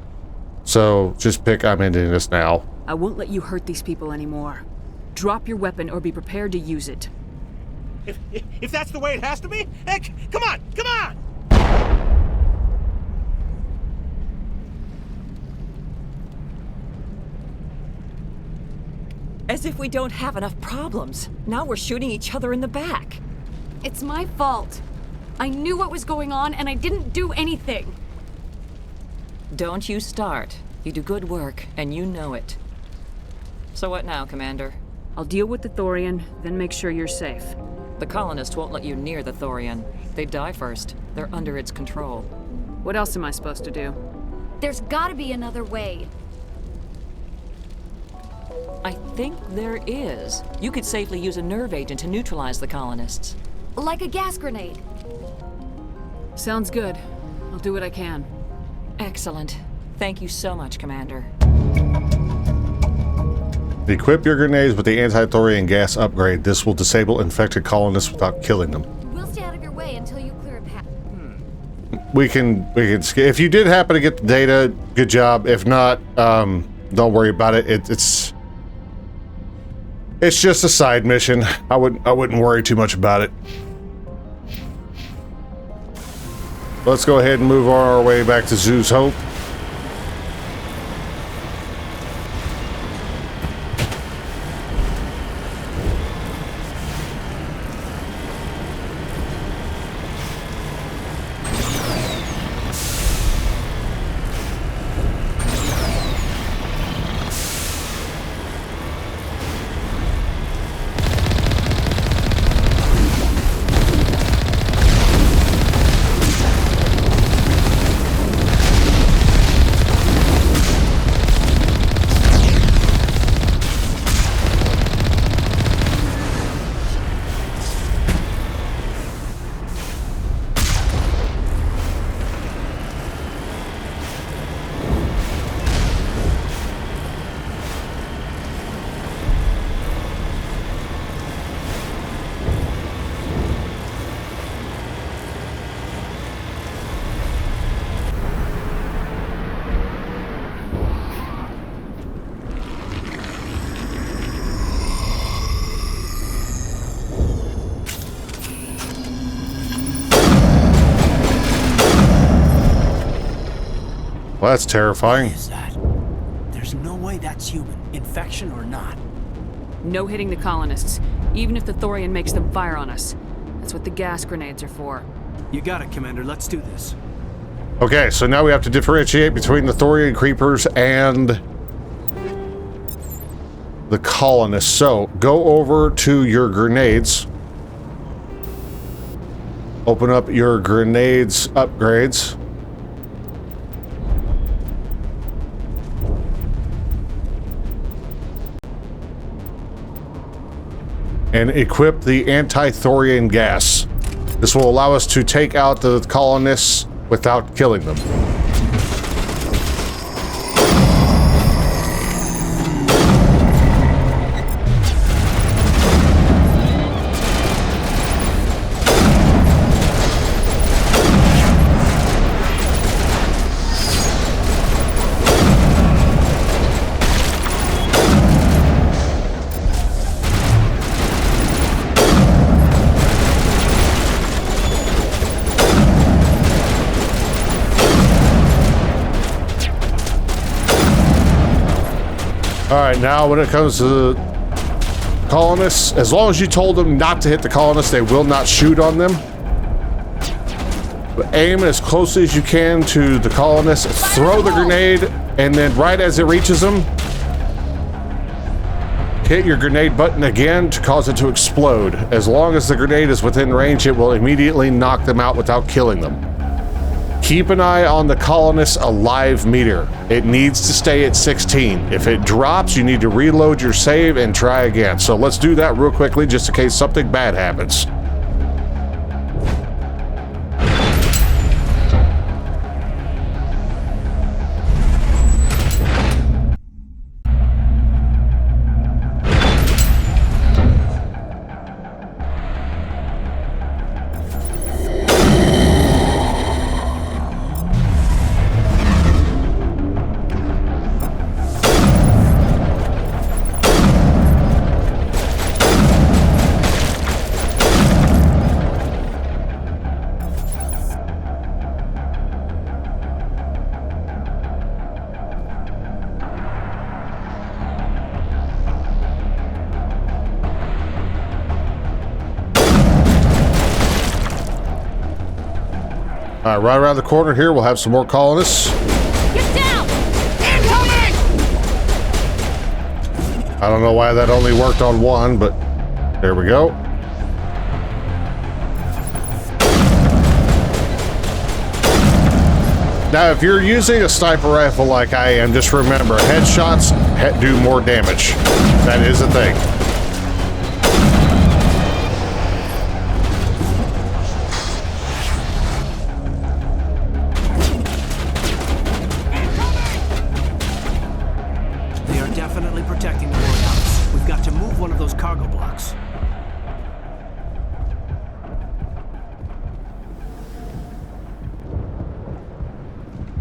So just pick I'm ending this now. I won't let you hurt these people anymore. Drop your weapon or be prepared to use it. If that's the way it has to be, heck, come on, come on! As if we don't have enough problems. Now we're shooting each other in the back. It's my fault. I knew what was going on and I didn't do anything. Don't you start. You do good work, and you know it. So what now, Commander? I'll deal with the Thorian, then make sure you're safe. The colonists won't let you near the Thorian. They'd die first. They're under its control. What else am I supposed to do? There's gotta be another way. I think there is. You could safely use a nerve agent to neutralize the colonists. Like a gas grenade. Sounds good. I'll do what I can. Excellent. Thank you so much, Commander. Equip your grenades with the anti-Thorian gas upgrade. This will disable infected colonists without killing them. We'll stay out of your way until you clear a path. We can if you did happen to get the data, good job. If not, don't worry about it. It's just a side mission. I wouldn't worry too much about it. Let's go ahead and move our way back to Zoo's Hope. Well, that's terrifying. What is that? There's no way that's human, infection or not. No hitting the colonists, even if the Thorian makes them fire on us. That's what the gas grenades are for. You got it, Commander. Let's do this. Okay, so now we have to differentiate between the Thorian creepers and the colonists. So, go over to your grenades. Open up your grenades upgrades. and equip the anti-thorian gas. This will allow us to take out the colonists without killing them. Alright, now when it comes to colonists, as long as you told them not to hit the colonists, they will not shoot on them. But aim as closely as you can to the colonists, throw the grenade, and then right as it reaches them, hit your grenade button again to cause it to explode. As long as the grenade is within range, it will immediately knock them out without killing them. Keep an eye on the colonist's alive meter. It needs to stay at 16. If it drops, you need to reload your save and try again. So let's do that real quickly just in case something bad happens. Right around the corner here, we'll have some more colonists. Get down! Incoming! I don't know why that only worked on one, but there we go. Now, if you're using a sniper rifle like I am, just remember, headshots do more damage. That is a thing.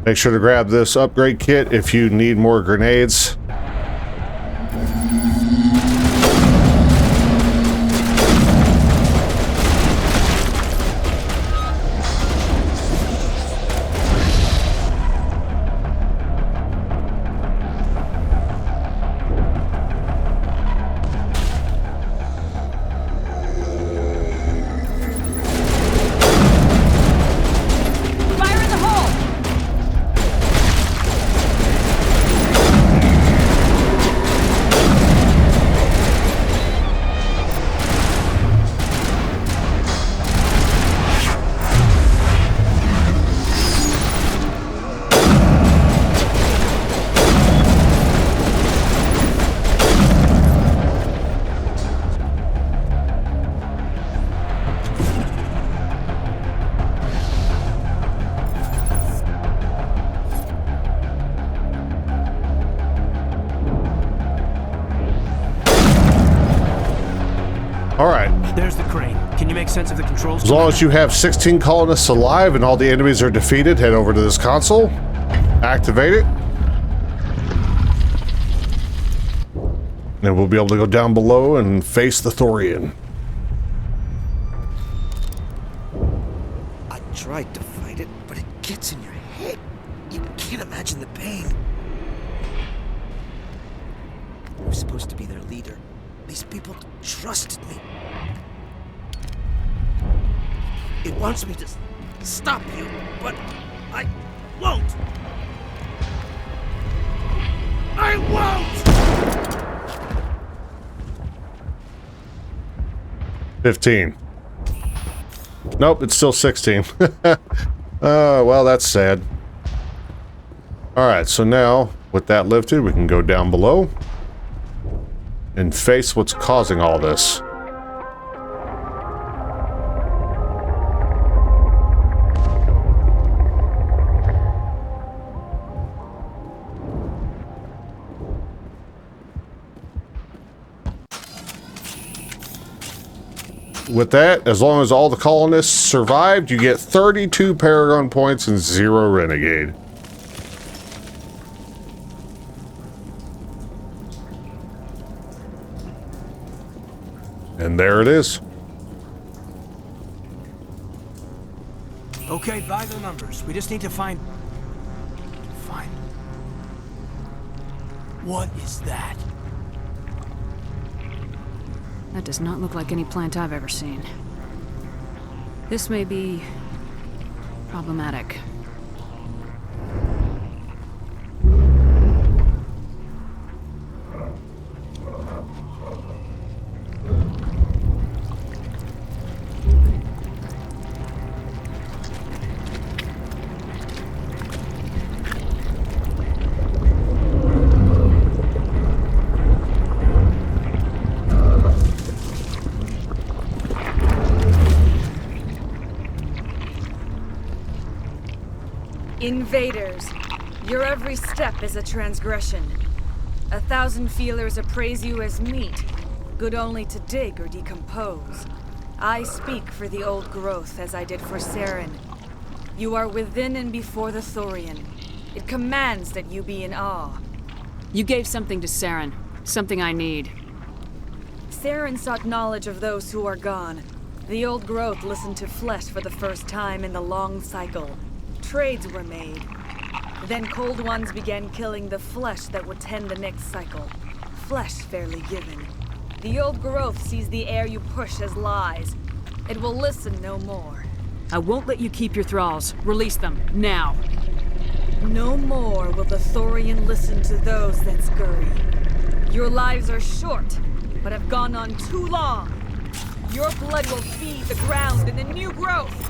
Make sure to grab this upgrade kit if you need more grenades. Sense of the controls. As long as you have 16 colonists alive and all the enemies are defeated, head over to this console, activate it, and we'll be able to go down below and face the Thorian. I tried to fight it, but it gets in your head. You can't imagine the pain. I was supposed to be their leader. These people trusted me. It wants me to stop you, but I won't. I won't! 15. Nope, it's still 16. Well, that's sad. Alright, so now, with that lifted, we can go down below and face what's causing all this. with that, as long as all the colonists survived, you get 32 Paragon points and 0 Renegade. And there it is. Okay, by the numbers. We just need to find... What is that? That does not look like any plant I've ever seen. This may be... problematic. Invaders, your every step is a transgression. 1,000 feelers appraise you as meat, good only to dig or decompose. I speak for the old growth as I did for Saren. You are within and before the Thorian. It commands that you be in awe. You gave something to Saren, something I need. Saren sought knowledge of those who are gone. The old growth listened to flesh for the first time in the long cycle. Trades were made. Then Cold Ones began killing the flesh that would tend the next cycle. Flesh fairly given. The old growth sees the air you push as lies. It will listen no more. I won't let you keep your thralls. Release them, now. No more will the Thorian listen to those that scurry. Your lives are short, but have gone on too long. Your blood will feed the ground and the new growth.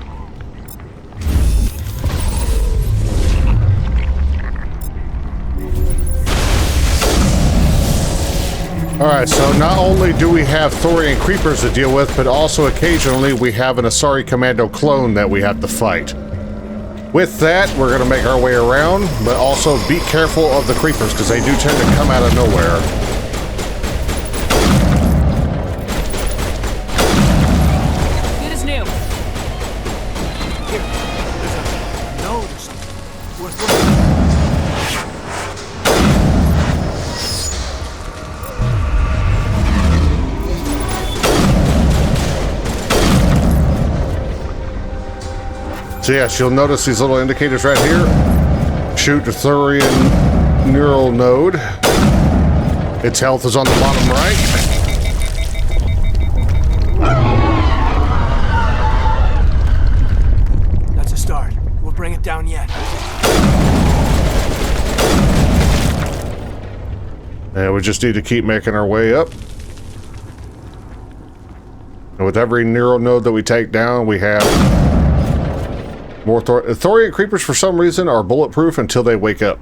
Alright, so not only do we have Thorian creepers to deal with, but also occasionally we have an Asari Commando clone that we have to fight. With that, we're going to make our way around, but also be careful of the creepers, because they do tend to come out of nowhere. Good as new. Here, there's a note or something. Worth looking. So yes, you'll notice these little indicators right here. Shoot the Thorian neural node. Its health is on the bottom right. That's a start. We'll bring it down yet. And we just need to keep making our way up. And with every neural node that we take down, we have more Thorian creepers. For some reason are bulletproof until they wake up.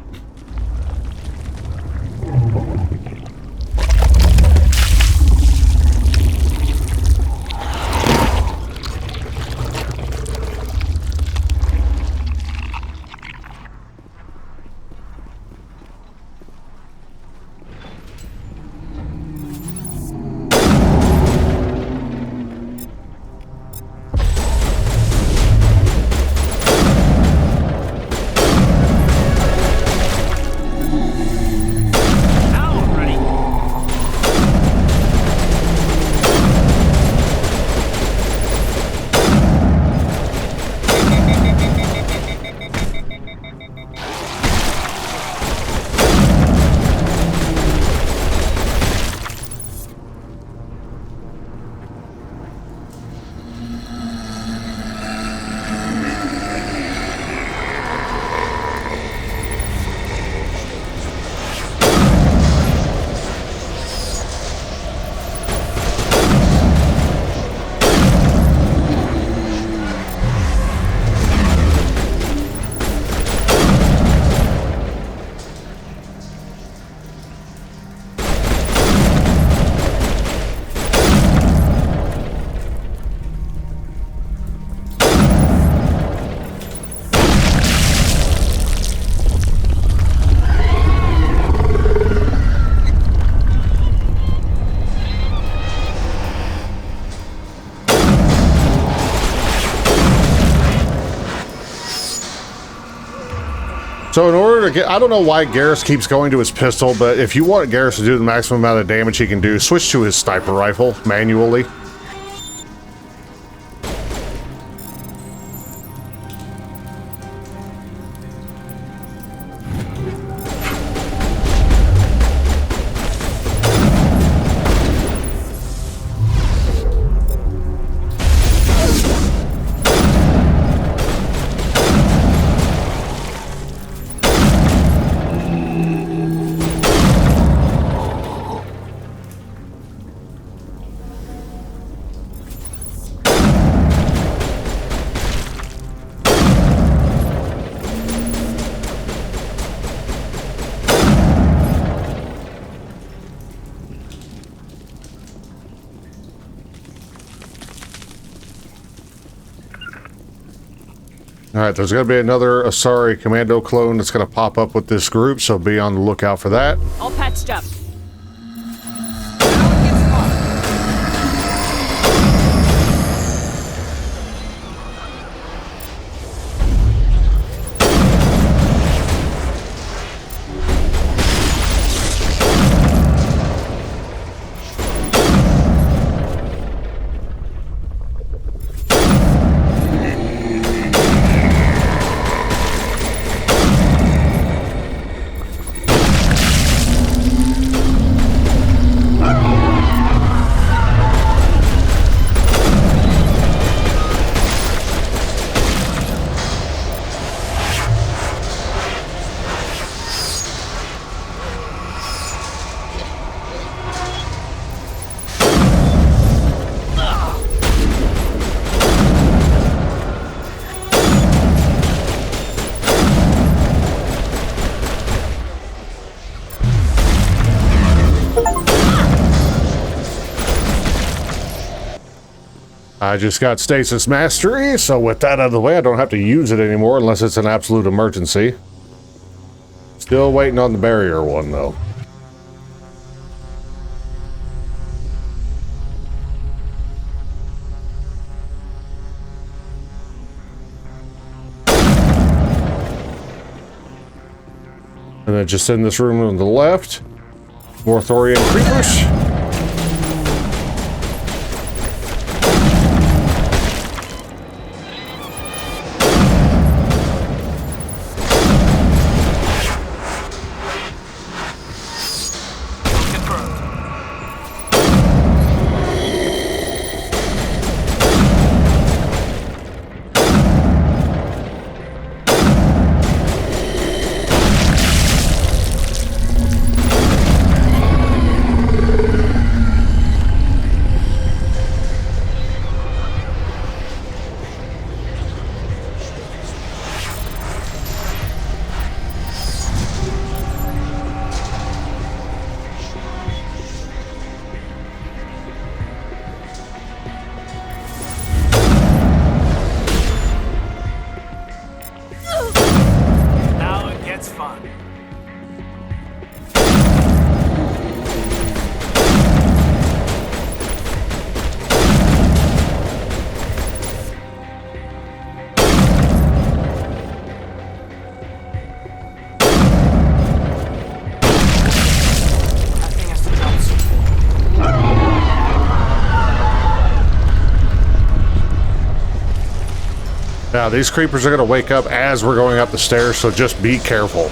So in order to get, I don't know why Garrus keeps going to his pistol, but if you want Garrus to do the maximum amount of damage he can do, switch to his sniper rifle manually. Alright, there's going to be another Asari Commando clone that's going to pop up with this group, so be on the lookout for that. All patched up. I just got Stasis Mastery, so with that out of the way, I don't have to use it anymore unless it's an absolute emergency. Still waiting on the barrier one, though. And then just in this room on the left, more Thorian creepers. Now, these creepers are going to wake up as we're going up the stairs, so just be careful.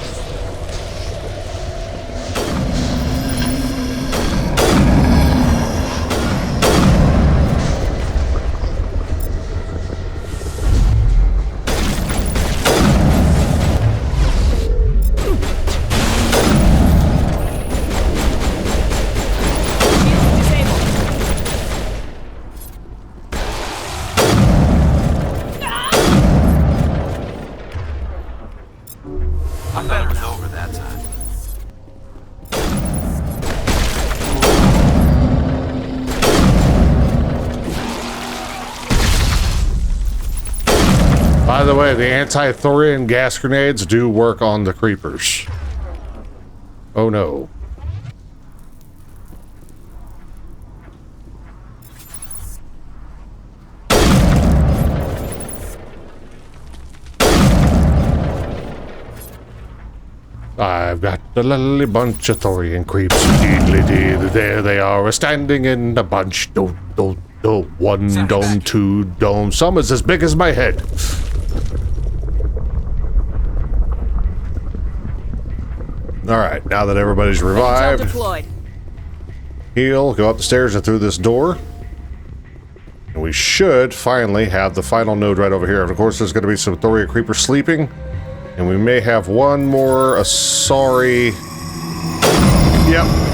By the way, the anti-Thorian gas grenades do work on the creepers. Oh no. I've got a lovely bunch of Thorian creeps. Diddly-dee, there they are, standing in a bunch. One dome, two dome. Some is as big as my head. Alright, now that everybody's revived, deployed. heal, go up the stairs and through this door. And we should finally have the final node right over here. And of course, there's going to be some Thorian creepers sleeping. And we may have one more Asari. Yep.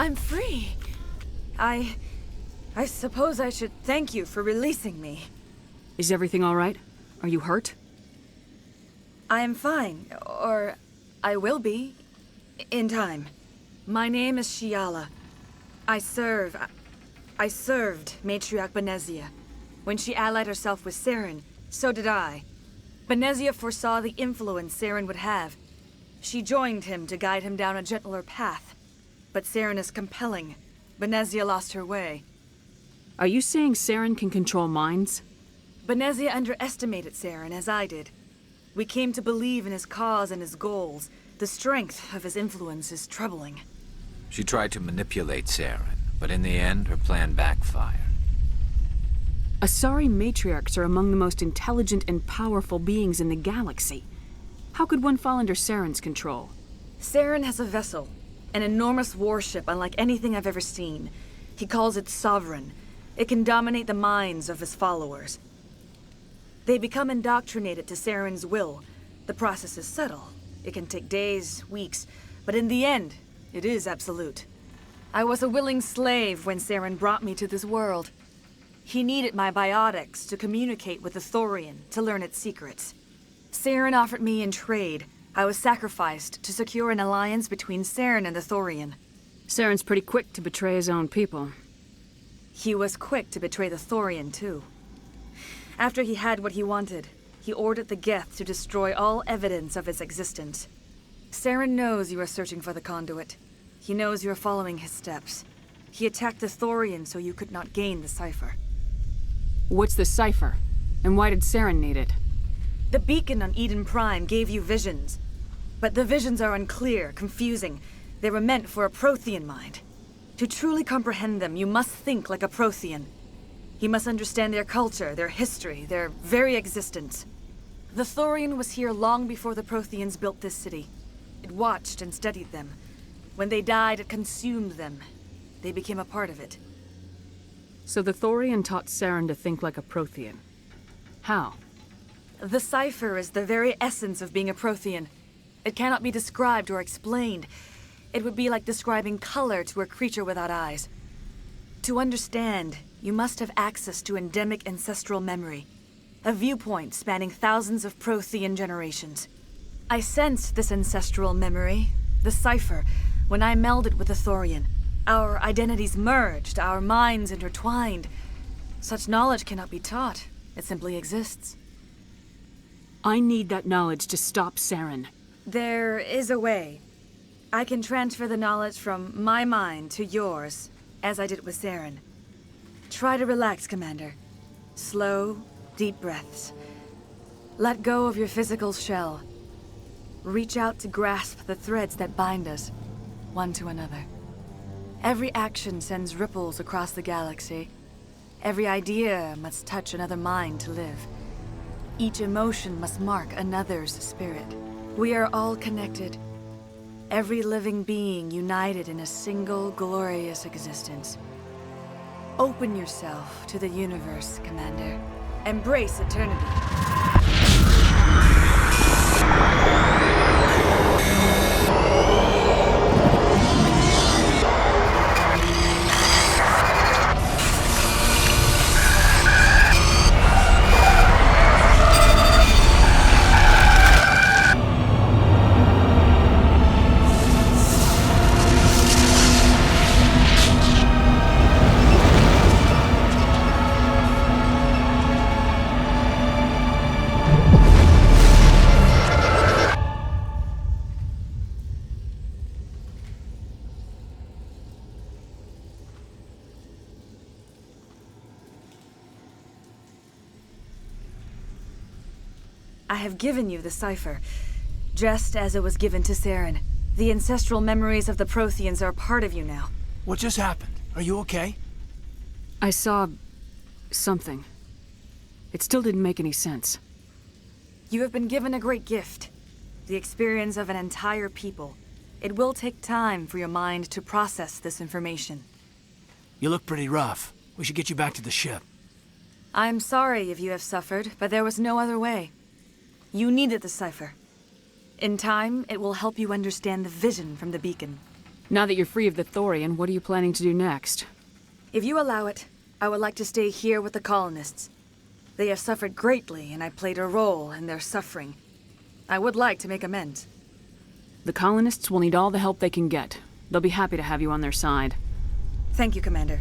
I'm free. I suppose I should thank you for releasing me. Is everything all right? Are you hurt? I am fine, or I will be, in time. My name is Shiala. I served Matriarch Benezia. When she allied herself with Saren, so did I. Benezia foresaw the influence Saren would have. She joined him to guide him down a gentler path. But Saren is compelling. Benezia lost her way. Are you saying Saren can control minds? Benezia underestimated Saren, as I did. We came to believe in his cause and his goals. The strength of his influence is troubling. She tried to manipulate Saren, but in the end, her plan backfired. Asari matriarchs are among the most intelligent and powerful beings in the galaxy. How could one fall under Saren's control? Saren has a vessel. An enormous warship unlike anything I've ever seen. He calls it Sovereign. It can dominate the minds of his followers. They become indoctrinated to Saren's will. The process is subtle. It can take days, weeks, but in the end, it is absolute. I was a willing slave when Saren brought me to this world. He needed my biotics to communicate with the Thorian, to learn its secrets. Saren offered me in trade. I was sacrificed to secure an alliance between Saren and the Thorian. Saren's pretty quick to betray his own people. He was quick to betray the Thorian, too. After he had what he wanted, he ordered the geth to destroy all evidence of its existence. Saren knows you are searching for the conduit. He knows you are following his steps. He attacked the Thorian so you could not gain the cipher. What's the cipher? And why did Saren need it? The beacon on Eden Prime gave you visions. But the visions are unclear, confusing. They were meant for a Prothean mind. To truly comprehend them, you must think like a Prothean. You must understand their culture, their history, their very existence. The Thorian was here long before the Protheans built this city. It watched and studied them. When they died, it consumed them. They became a part of it. So the Thorian taught Saren to think like a Prothean. How? The cipher is the very essence of being a Prothean. It cannot be described or explained. It would be like describing color to a creature without eyes. To understand, you must have access to endemic ancestral memory, a viewpoint spanning thousands of Prothean generations. I sensed this ancestral memory, the cipher, when I melded with the Thorian. Our identities merged, our minds intertwined. Such knowledge cannot be taught. It simply exists. I need that knowledge to stop Saren. There is a way. I can transfer the knowledge from my mind to yours, as I did with Saren. Try to relax, Commander. Slow, deep breaths. Let go of your physical shell. Reach out to grasp the threads that bind us, one to another. Every action sends ripples across the galaxy. Every idea must touch another mind to live. Each emotion must mark another's spirit. We are all connected. Every living being united in a single glorious existence. Open yourself to the universe, Commander. Embrace eternity. I have given you the cipher, just as it was given to Saren. The ancestral memories of the Protheans are part of you now. What just happened? Are you okay? I saw something. It still didn't make any sense. You have been given a great gift. The experience of an entire people. It will take time for your mind to process this information. You look pretty rough. We should get you back to the ship. I'm sorry if you have suffered, but there was no other way. You needed the cipher. In time, it will help you understand the vision from the beacon. Now that you're free of the Thorian, what are you planning to do next? If you allow it, I would like to stay here with the colonists. They have suffered greatly, and I played a role in their suffering. I would like to make amends. The colonists will need all the help they can get. They'll be happy to have you on their side. Thank you, Commander.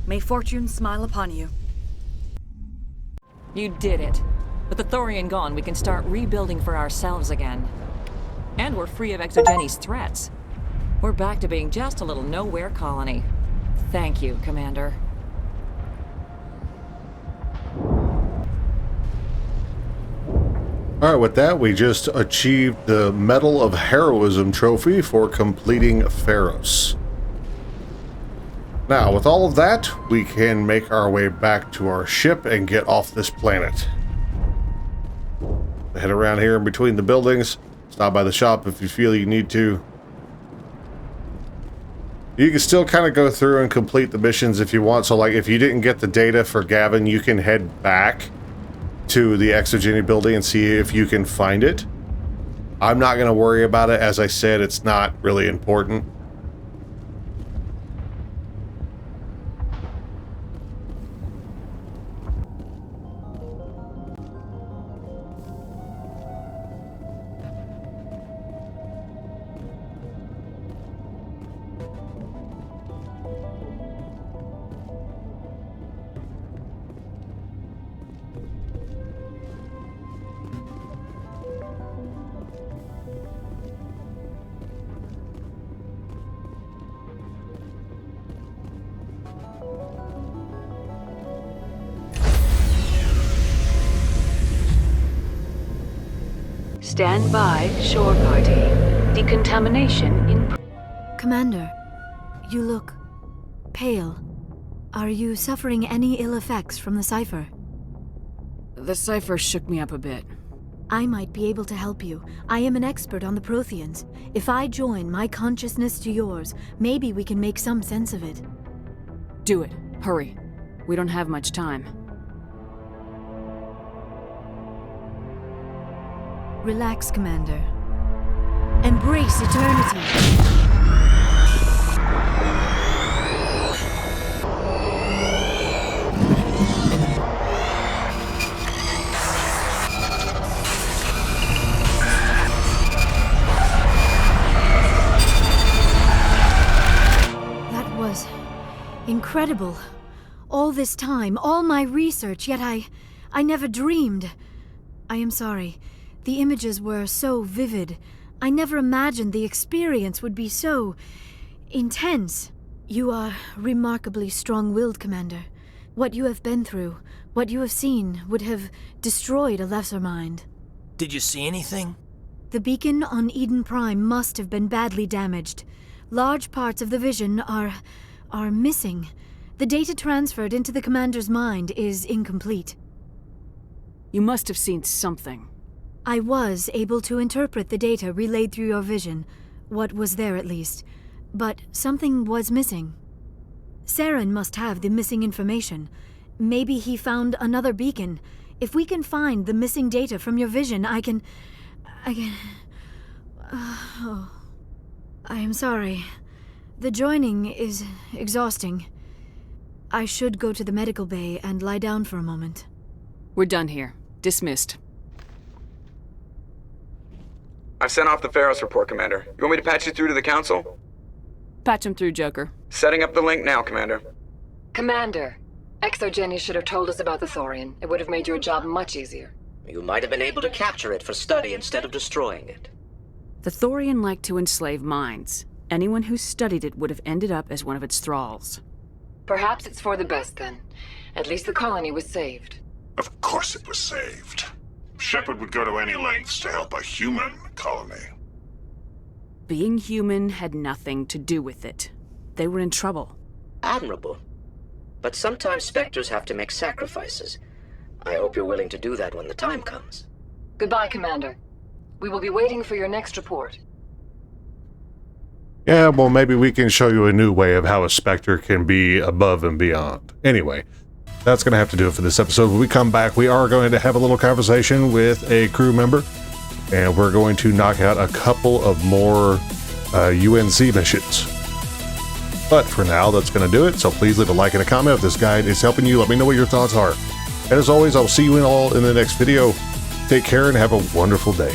May fortune smile upon you. You did it. With the Thorian gone, we can start rebuilding for ourselves again. And we're free of Exogeni's threats. We're back to being just a little nowhere colony. Thank you, Commander. All right, with that, we just achieved the Medal of Heroism trophy for completing Feros. Now, with all of that, we can make our way back to our ship and get off this planet. Head around here in between the buildings. Stop by the shop if you feel you need to. You can still kind of go through and complete the missions if you want. So, like, if you didn't get the data for Gavin, you can head back to the Exogeny building and see if you can find it. I'm not going to worry about it. As I said, it's not really important. Stand by, shore party. Decontamination in... Commander, you look pale. Are you suffering any ill effects from the cipher? The cipher shook me up a bit. I might be able to help you. I am an expert on the Protheans. If I join my consciousness to yours, maybe we can make some sense of it. Do it. Hurry. We don't have much time. Relax, Commander. Embrace eternity. That was incredible. All this time, all my research, yet I never dreamed. I am sorry. The images were so vivid. I never imagined the experience would be so intense. You are remarkably strong-willed, Commander. What you have been through, what you have seen, would have destroyed a lesser mind. Did you see anything? The beacon on Eden Prime must have been badly damaged. Large parts of the vision are missing. The data transferred into the Commander's mind is incomplete. You must have seen something. I was able to interpret the data relayed through your vision, what was there at least, but something was missing. Saren must have the missing information. Maybe he found another beacon. If we can find the missing data from your vision, I can... I am sorry. The joining is exhausting. I should go to the medical bay and lie down for a moment. We're done here. Dismissed. I've sent off the Feros report, Commander. You want me to patch you through to the Council? Patch him through, Joker. Setting up the link now, Commander. Commander, Exogeny should have told us about the Thorian. It would have made your job much easier. You might have been able to capture it for study instead of destroying it. The Thorian liked to enslave minds. Anyone who studied it would have ended up as one of its thralls. Perhaps it's for the best, then. At least the colony was saved. Of course it was saved. Shepard would go to any lengths to help a human colony. Being human had nothing to do with it. They were in trouble. Admirable. But sometimes Spectres have to make sacrifices. I hope you're willing to do that when the time comes. Goodbye, Commander. We will be waiting for your next report. Yeah, well, maybe we can show you a new way of how a Spectre can be above and beyond. Anyway, that's going to have to do it for this episode. When we come back, we are going to have a little conversation with a crew member, and we're going to knock out a couple of more UNC missions. But for now, that's going to do it, so please leave a like and a comment if this guide is helping you. Let me know what your thoughts are. And as always, I'll see you all in the next video. Take care and have a wonderful day.